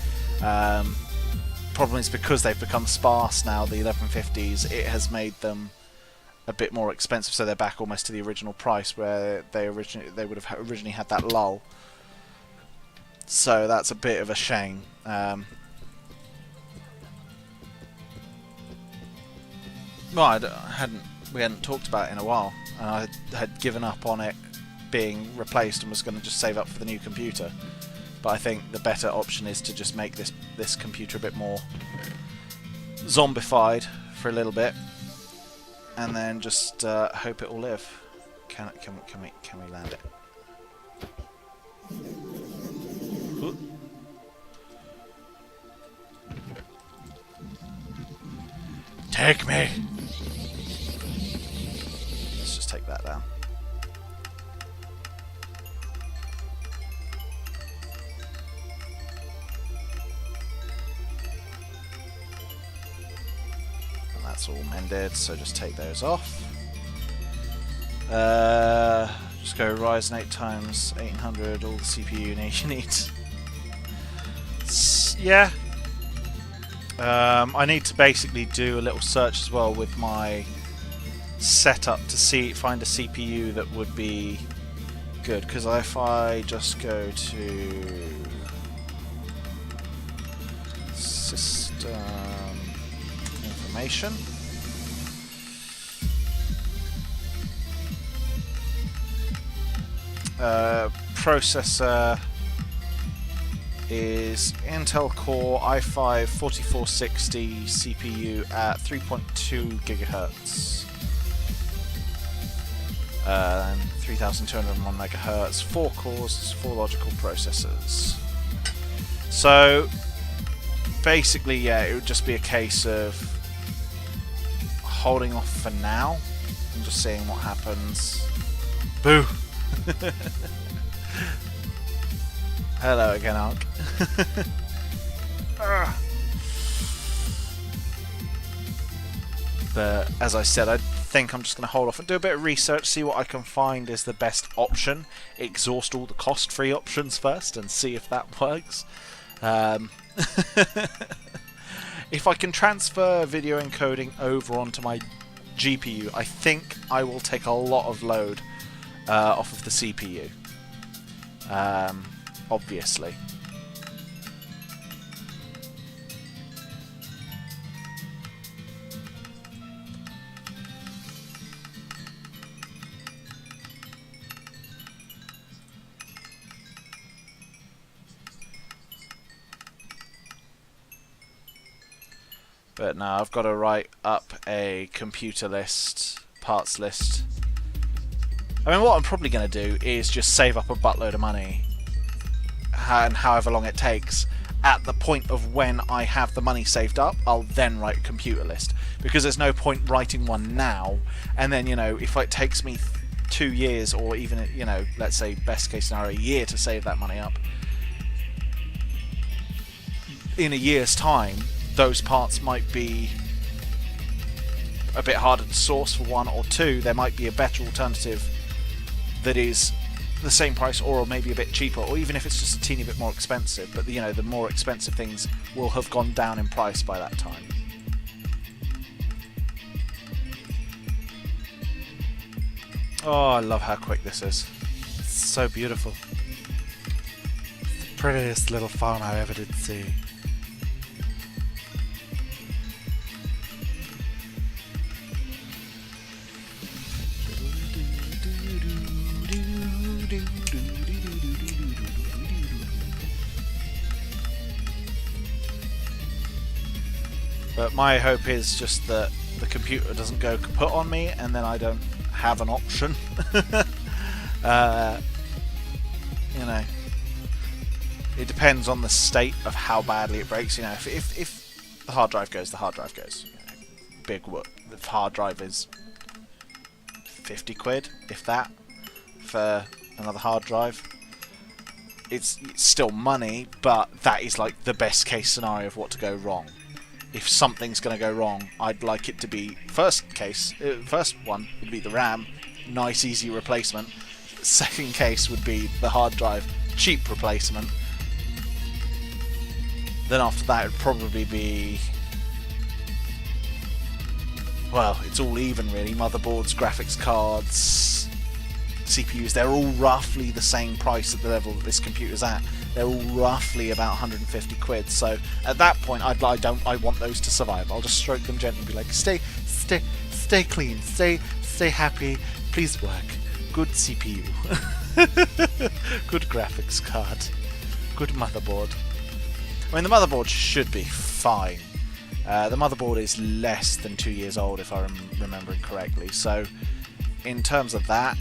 Problem is, because they've become sparse now, the 1150s, it has made them a bit more expensive, so they're back almost to the original price where they would have originally had that lull. So that's a bit of a shame. Well, we hadn't talked about it in a while, and I had given up on it being replaced and was going to just save up for the new computer. But I think the better option is to just make this computer a bit more zombified for a little bit, and then just hope it will live. Can we land it? Ooh. Take me! Let's just take that down. That's all mended, so just take those off. Just go Ryzen 8 times 1800, all the CPU you need. Yeah. I need to basically do a little search as well with my setup to find a CPU that would be good, because if I just go to system information, processor is Intel Core i5 4460 CPU at 3.2 gigahertz and 3201 megahertz, 4 cores, 4 logical processors. So basically, yeah, it would just be a case of holding off for now and just seeing what happens. Boo! Hello again, Ark. But as I said, I think I'm just going to hold off and do a bit of research, see what I can find is the best option, exhaust all the cost-free options first and see if that works. If I can transfer video encoding over onto my GPU, I think I will take a lot of load off of the CPU. Obviously. But now I've got to write up a computer list, parts list. I mean, what I'm probably going to do is just save up a buttload of money, and however long it takes, at the point of when I have the money saved up, I'll then write a computer list. Because there's no point writing one now, and then, you know, if it takes me 2 years, or even, you know, let's say best case scenario, a year to save that money up, in a year's time, those parts might be a bit harder to source for one, or two, there might be a better alternative that is the same price or maybe a bit cheaper, or even if it's just a teeny bit more expensive, but you know, the more expensive things will have gone down in price by that time. Oh, I love how quick this is. It's so beautiful. It's the prettiest little farm I ever did see. But my hope is just that the computer doesn't go kaput on me and then I don't have an option. You know, it depends on the state of how badly it breaks. You know, if the hard drive goes, the hard drive goes. You know, big whoop. The hard drive is 50 quid, if that, for another hard drive. It's still money, but that is like the best case scenario of what to go wrong. If something's going to go wrong, I'd like it to be first one would be the RAM, nice easy replacement. Second case would be the hard drive, cheap replacement. Then after that it would probably be, well, it's all even really. Motherboards, graphics cards, CPUs, they're all roughly the same price at the level that this computer's at. They're all roughly about 150 quid. So at that point, I want those to survive. I'll just stroke them gently and be like, stay clean, stay happy, please work. Good CPU, good graphics card, good motherboard. I mean, the motherboard should be fine. The motherboard is less than 2 years old, if I'm remembering correctly. So in terms of that,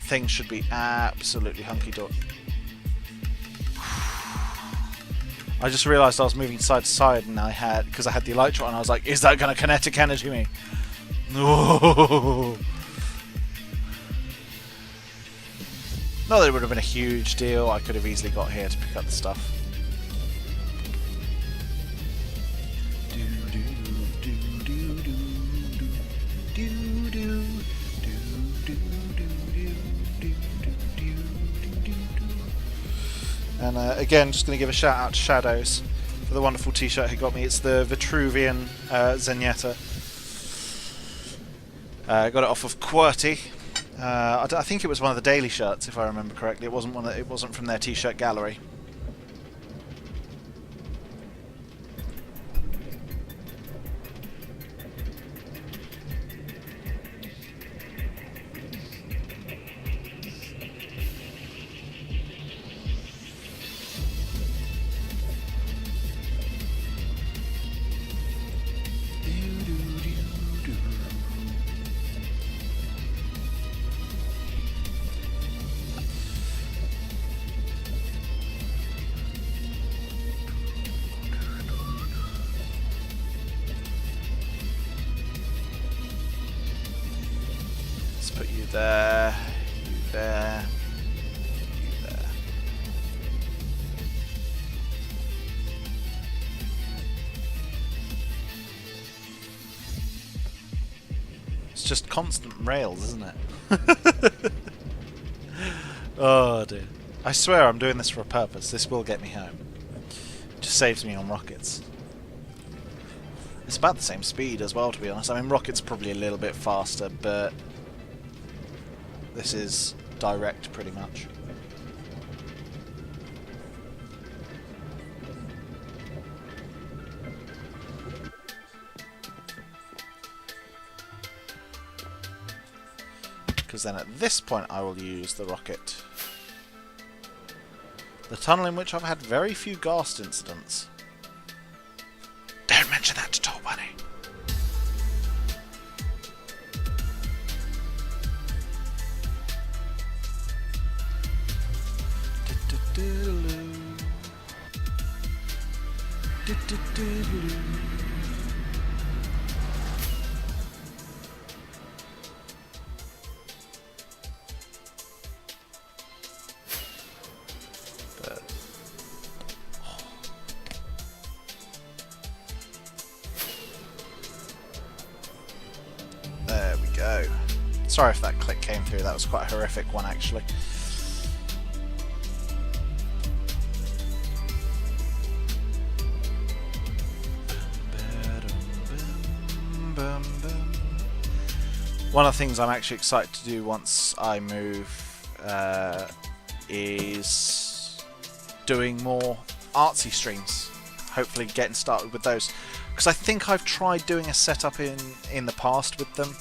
things should be absolutely hunky-dory. I just realised I was moving side to side, and because I had the elytra on, I was like, is that going to kinetic energy me? No. Not that it would have been a huge deal. I could have easily got here to pick up the stuff. And again, just going to give a shout out to Shadows for the wonderful t-shirt he got me. It's the Vitruvian Zenyatta. Got it off of QWERTY. I think it was one of the daily shirts, if I remember correctly. It wasn't from their t-shirt gallery. Put you there, you there, you there. It's just constant rails, isn't it? Oh dear. I swear I'm doing this for a purpose. This will get me home. It just saves me on rockets. It's about the same speed as well, to be honest. I mean, rockets probably a little bit faster, but this is direct, pretty much. Because then at this point I will use the rocket. The tunnel in which I've had very few ghast incidents. Don't mention that to Tall Bunny. There we go. Sorry if that click came through, that was quite a horrific one actually. One of the things I'm actually excited to do once I move is doing more artsy streams. Hopefully getting started with those. Because I think I've tried doing a setup in the past with them.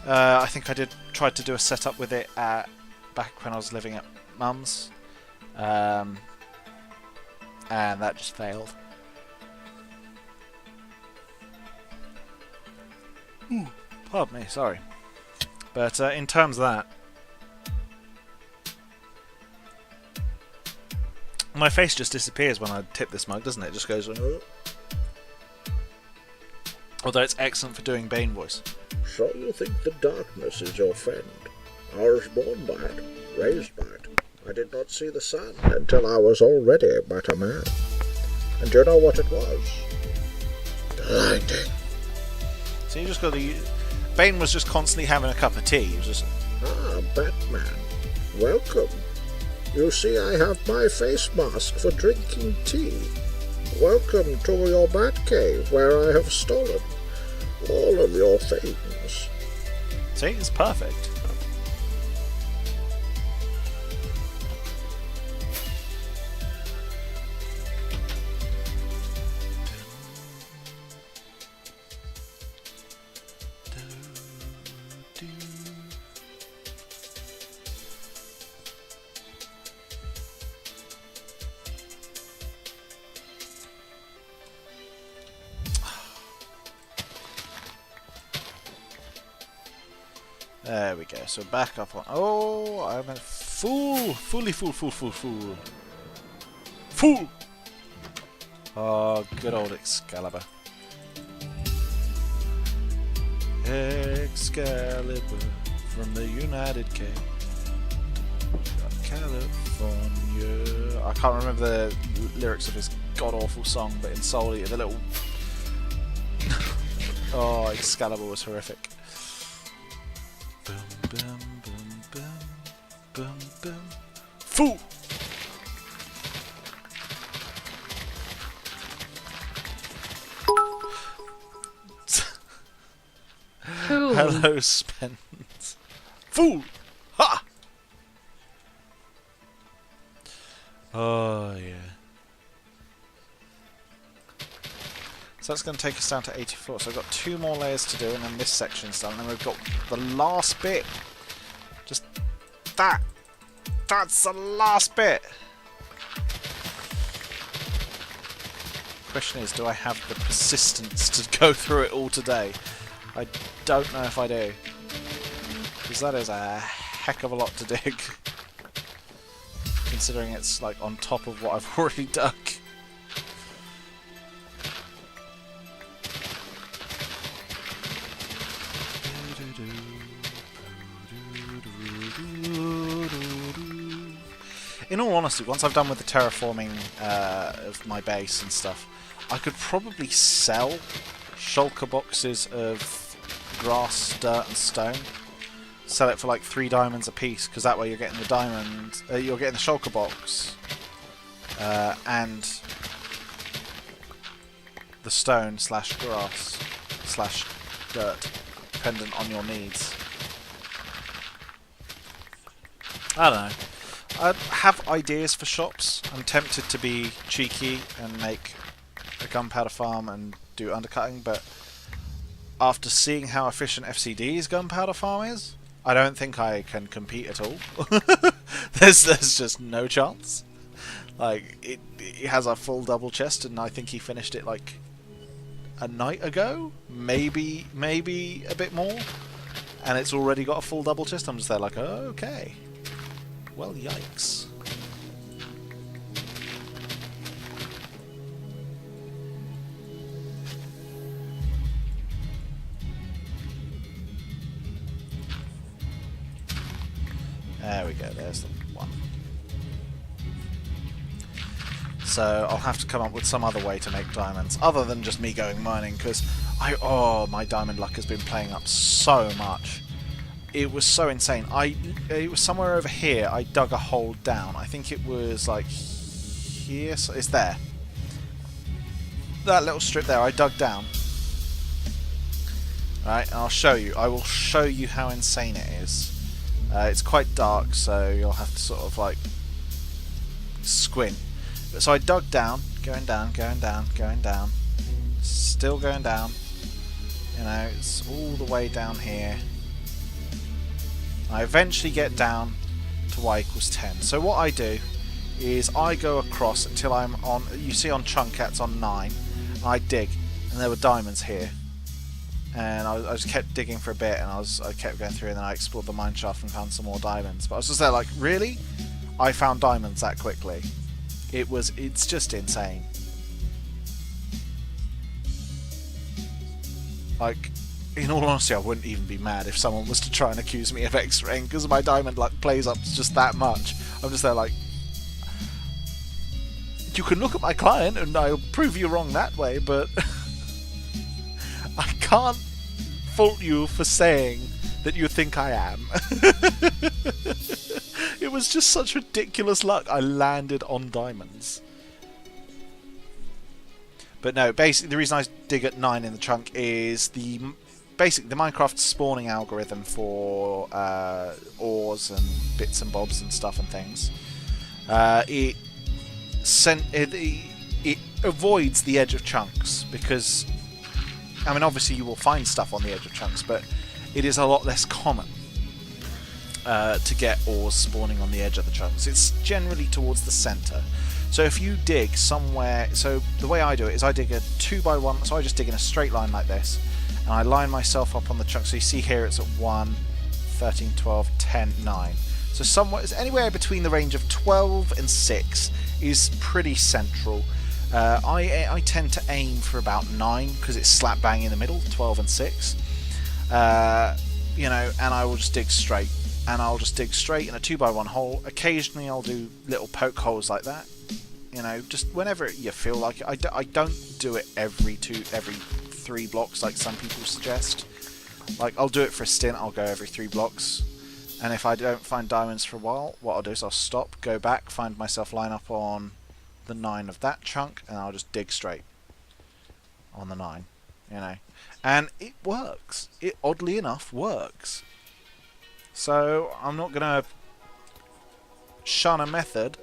I think I tried to do a setup with it back when I was living at Mum's. And that just failed. Pardon me, sorry. But in terms of that, my face just disappears when I tip this mug, doesn't it? It just goes. Although it's excellent for doing Bane voice. So you think the darkness is your friend? I was born by it, raised by it. I did not see the sun until I was already but a man. And do you know what it was? Blinding. So you just got the... Bane was just constantly having a cup of tea. He was just... Ah, Batman. Welcome. You see, I have my face mask for drinking tea. Welcome to your Batcave, where I have stolen all of your things. See, it's perfect. There we go. So back up on. Oh, I'm a fool! Fully fool, fool, fool, fool. Fool! Oh, good old Excalibur. Excalibur from the United Kingdom, California. I can't remember the lyrics of his god-awful song, but in Soul Eater, the little... Oh, Excalibur was horrific. Boom, boom, boom, boom, boom, boom. Fool! Fool. Hello, Spence. Fool! Ha! Oh, yeah. So that's going to take us down to 84. So I've got 2 more layers to do, and then this section's done. And then we've got the last bit. Just that. That's the last bit. Question is, do I have the persistence to go through it all today? I don't know if I do. Because that is a heck of a lot to dig. Considering it's like on top of what I've already dug. In all honesty, once I've done with the terraforming of my base and stuff, I could probably sell shulker boxes of grass, dirt and stone. Sell it for like 3 diamonds a piece, because that way you're getting the diamond, you're getting the shulker box and the stone slash grass slash dirt, dependent on your needs. I don't know. I have ideas for shops. I'm tempted to be cheeky and make a gunpowder farm and do undercutting, but after seeing how efficient FCD's gunpowder farm is, I don't think I can compete at all. there's just no chance. Like, it has a full double chest, and I think he finished it like a night ago, maybe a bit more, and it's already got a full double chest. I'm just there like, oh, okay. Well, yikes. There we go, there's the one. So I'll have to come up with some other way to make diamonds, other than just me going mining, because my diamond luck has been playing up so much. It was so insane. It was somewhere over here. I dug a hole down. I think it was like here. So it's there. That little strip there. I dug down. Right, and I'll show you. I will show you how insane it is. It's quite dark, so you'll have to sort of like squint. But so I dug down, going down, going down, going down, still going down. You know, it's all the way down here. I eventually get down to y equals 10. So what I do is I go across until I'm on, you see on Chunk it's on 9, and I dig, and there were diamonds here. and I just kept digging for a bit, and I kept going through, and then I explored the mine shaft and found some more diamonds. But I was just there like, really? I found diamonds that quickly? It's just insane. Like, in all honesty, I wouldn't even be mad if someone was to try and accuse me of X-raying, because my diamond like plays up just that much. I'm just there like, you can look at my client and I'll prove you wrong that way, but I can't fault you for saying that you think I am. It was just such ridiculous luck. I landed on diamonds. But no, basically the reason I dig at 9 in the trunk is the Minecraft spawning algorithm for ores and bits and bobs and stuff and things. It avoids the edge of chunks, because I mean, obviously you will find stuff on the edge of chunks, but it is a lot less common to get ores spawning on the edge of the chunks. It's generally towards the center. So if you dig somewhere, so the way I do it is I dig a 2x1, so I just dig in a straight line like this, and I line myself up on the chunk. So you see here it's at 1, 13, 12, 10, 9. So somewhere, anywhere between the range of 12 and 6 is pretty central. I tend to aim for about 9 because it's slap bang in the middle, 12 and 6. You know, and I will just dig straight. And I'll just dig straight in a 2x1 hole. Occasionally I'll do little poke holes like that. You know, just whenever you feel like it. I don't do it every 3 blocks like some people suggest. Like, I'll do it for a stint, I'll go every 3 blocks. And if I don't find diamonds for a while, what I'll do is I'll stop, go back, find myself line up on the 9 of that chunk, and I'll just dig straight on the 9, you know. And it works. It, oddly enough, works. So I'm not going to shun a method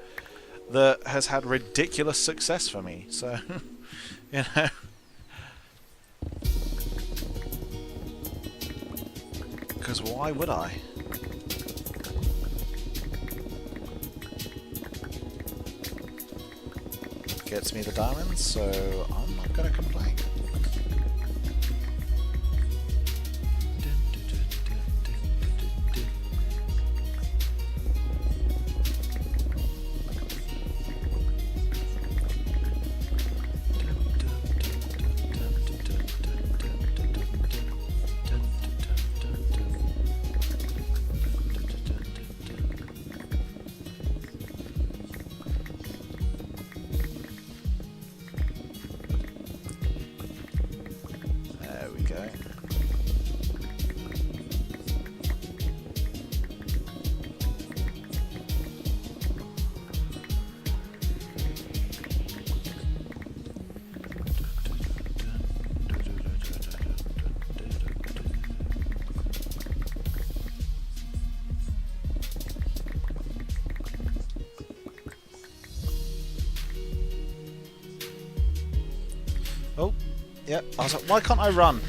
that has had ridiculous success for me. So, you know. Because why would I? Gets me the diamonds, so I'm not going to complain. Oh, yep. I was like, why can't I run?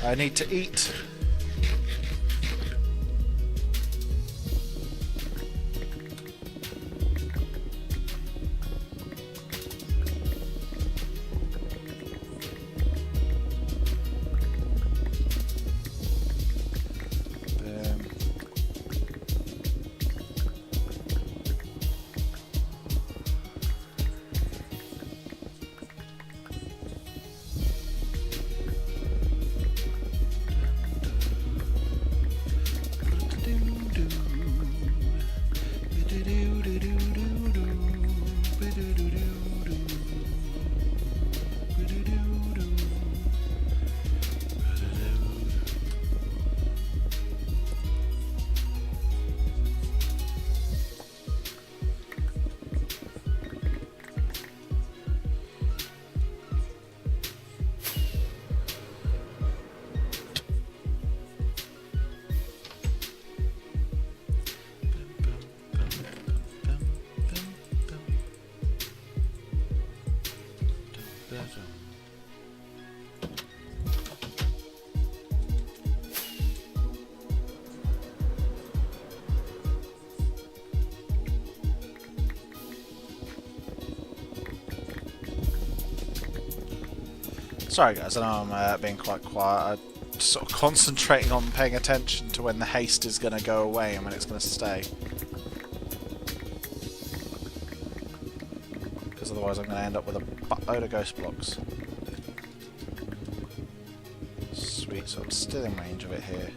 I need to eat. Sorry guys, I know I'm being quite quiet. I'm sort of concentrating on paying attention to when the haste is going to go away and when it's going to stay. Because otherwise I'm going to end up with a buttload of ghost blocks. Sweet, so I'm still in range of it here.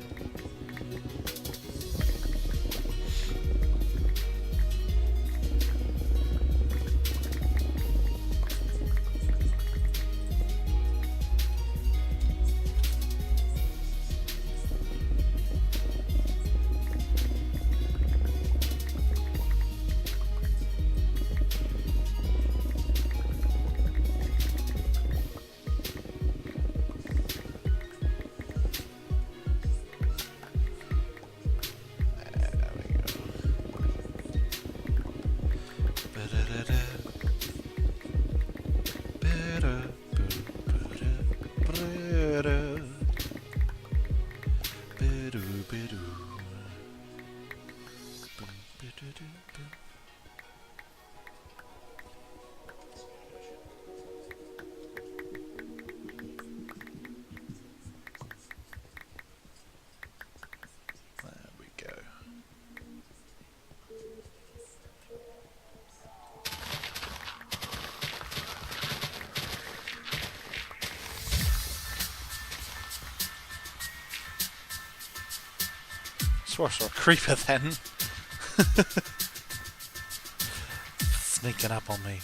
Swore I saw a creeper then. Sneaking up on me.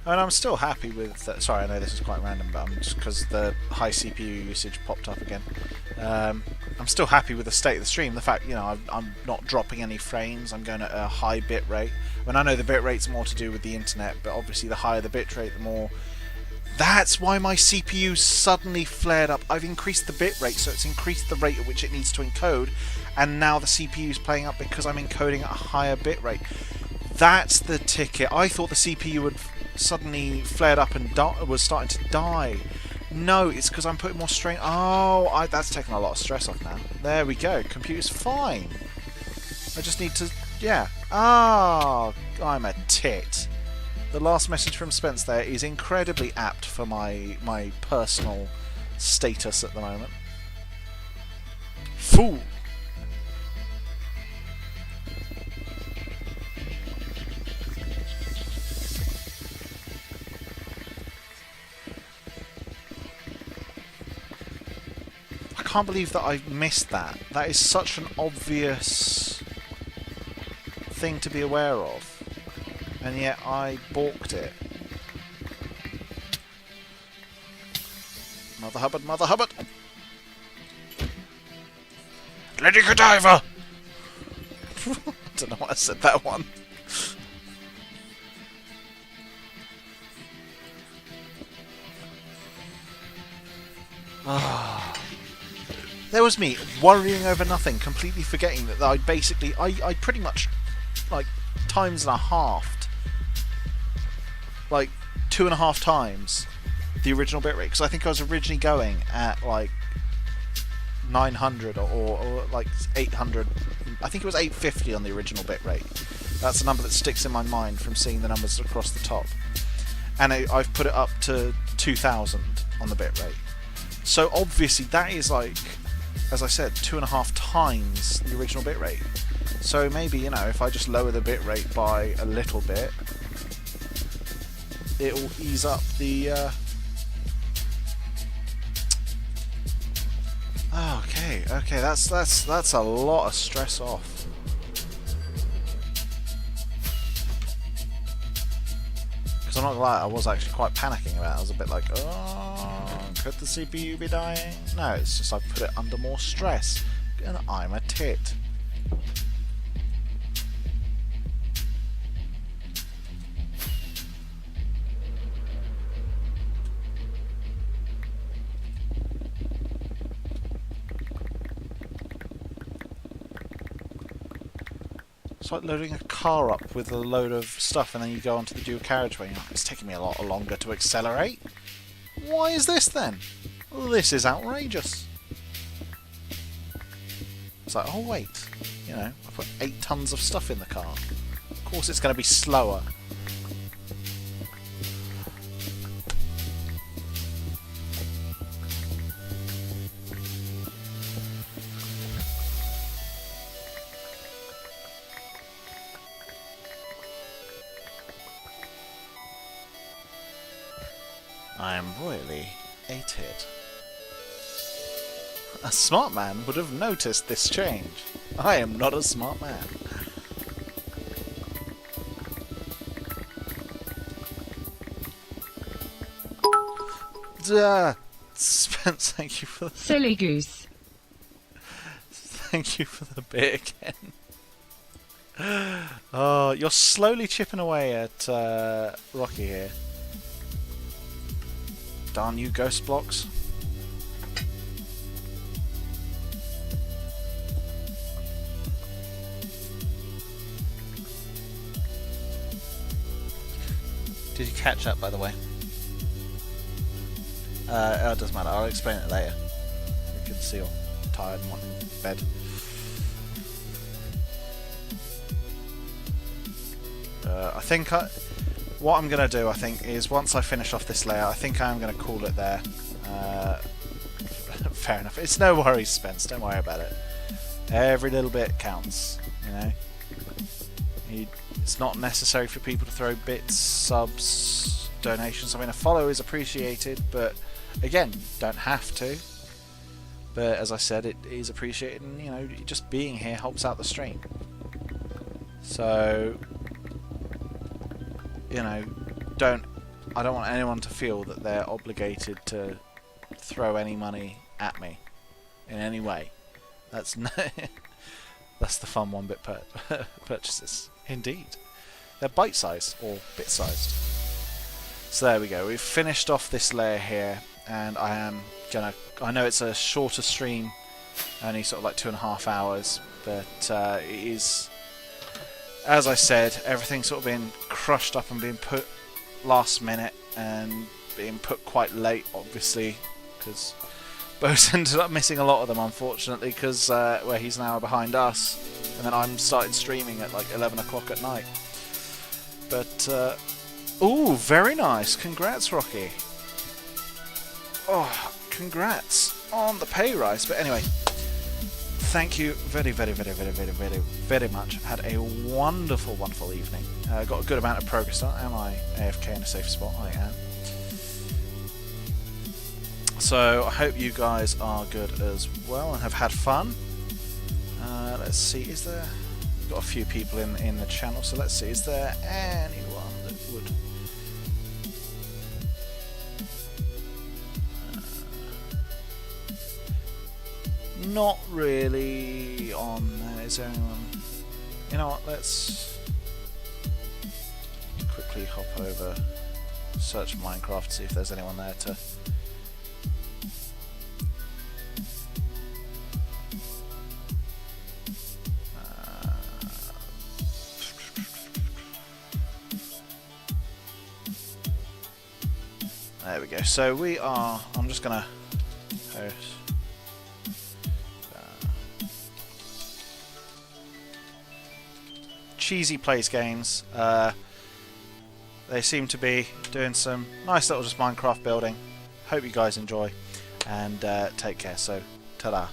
And I'm still happy with... sorry, I know this is quite random, but just because the high CPU usage popped up again. I'm still happy with the state of the stream. The fact, you know, I'm not dropping any frames. I'm going at a high bit rate. I mean, I know the bit rate's more to do with the internet, but obviously the higher the bit rate, the more... That's why my CPU suddenly flared up. I've increased the bit rate, so it's increased the rate at which it needs to encode, and now the CPU's playing up because I'm encoding at a higher bit rate. That's the ticket. I thought the CPU would suddenly flared up and was starting to die. No, it's because I'm putting more strain. Oh, that's taken a lot of stress off now. There we go. Computer's fine. I just need to... Yeah. Oh, I'm a tit. The last message from Spence there is incredibly apt for my personal status at the moment. Fool. I can't believe that I missed that. That is such an obvious thing to be aware of, and yet I balked it. Mother Hubbard, Mother Hubbard! Lady Godiva! I don't know why I said that one. Ah. There was me worrying over nothing, completely forgetting that I basically, I pretty much, like, times and a halved, like, 2.5 times the original bitrate, because I think I was originally going at, like, 900 or like 800, I think it was 850 on the original bitrate. That's a number that sticks in my mind from seeing the numbers across the top. And I've put it up to 2000 on the bitrate. So obviously that is like, as I said, 2.5 times the original bitrate. So maybe, you know, if I just lower the bitrate by a little bit, it will ease up the... Okay, that's a lot of stress off. Because I'm not gonna lie, I was actually quite panicking about it. I was a bit like, oh Could the CPU be dying? No, it's just I've put it under more stress. And I'm a tit. It's like loading a car up with a load of stuff and then you go onto the dual carriageway. You're like, it's taking me a lot longer to accelerate. Why is this then? This is outrageous. It's like, oh wait, you know, I put 8 tons of stuff in the car. Of course it's going to be slower. I am royally a tit. A smart man would have noticed this change. I am not a smart man. Spence, thank you for the... Silly goose. Thank you for the bit again. Oh, you're slowly chipping away at Rocky here. Darn you, ghost blocks. Did you catch that, by the way? It doesn't matter. I'll explain it later. You can see you're tired and wanting bed. I think what I'm going to do, I think, is once I finish off this layer, I think I am going to call it there. Fair enough. It's no worries, Spence. Don't worry about it. Every little bit counts, you know. It's not necessary for people to throw bits, subs, donations. I mean, a follow is appreciated, but again, don't have to. But as I said, it is appreciated, and you know, just being here helps out the stream. So, you know, I don't want anyone to feel that they're obligated to throw any money at me in any way. That's no, that's the fun 1-bit purchases. Indeed, they're bite-sized or bit-sized. So there we go. We've finished off this layer here, and I am gonna. I know it's a shorter stream, only sort of like 2.5 hours, but it is. As I said, everything's sort of been crushed up and being put last minute and being put quite late, obviously, because Bo's ended up missing a lot of them, unfortunately, because where he's now behind us, and then I'm started streaming at like 11 o'clock at night. But, ooh, very nice. Congrats, Rocky. Oh, congrats on the pay rise. But anyway, thank you very much. Had a wonderful, wonderful evening. Got a good amount of progress done. Am I AFK in a safe spot? I am. So I hope you guys are good as well and have had fun. Let's see, is there... Got a few people in the channel, so let's see, is there anyone that would... Not really on there. Is there anyone... You know what, let's quickly hop over, search Minecraft, see if there's anyone there to... There we go. So we are... I'm just gonna... Cheesy Plays Games. They seem to be doing some nice little just Minecraft building. Hope you guys enjoy, and take care. So, ta-da.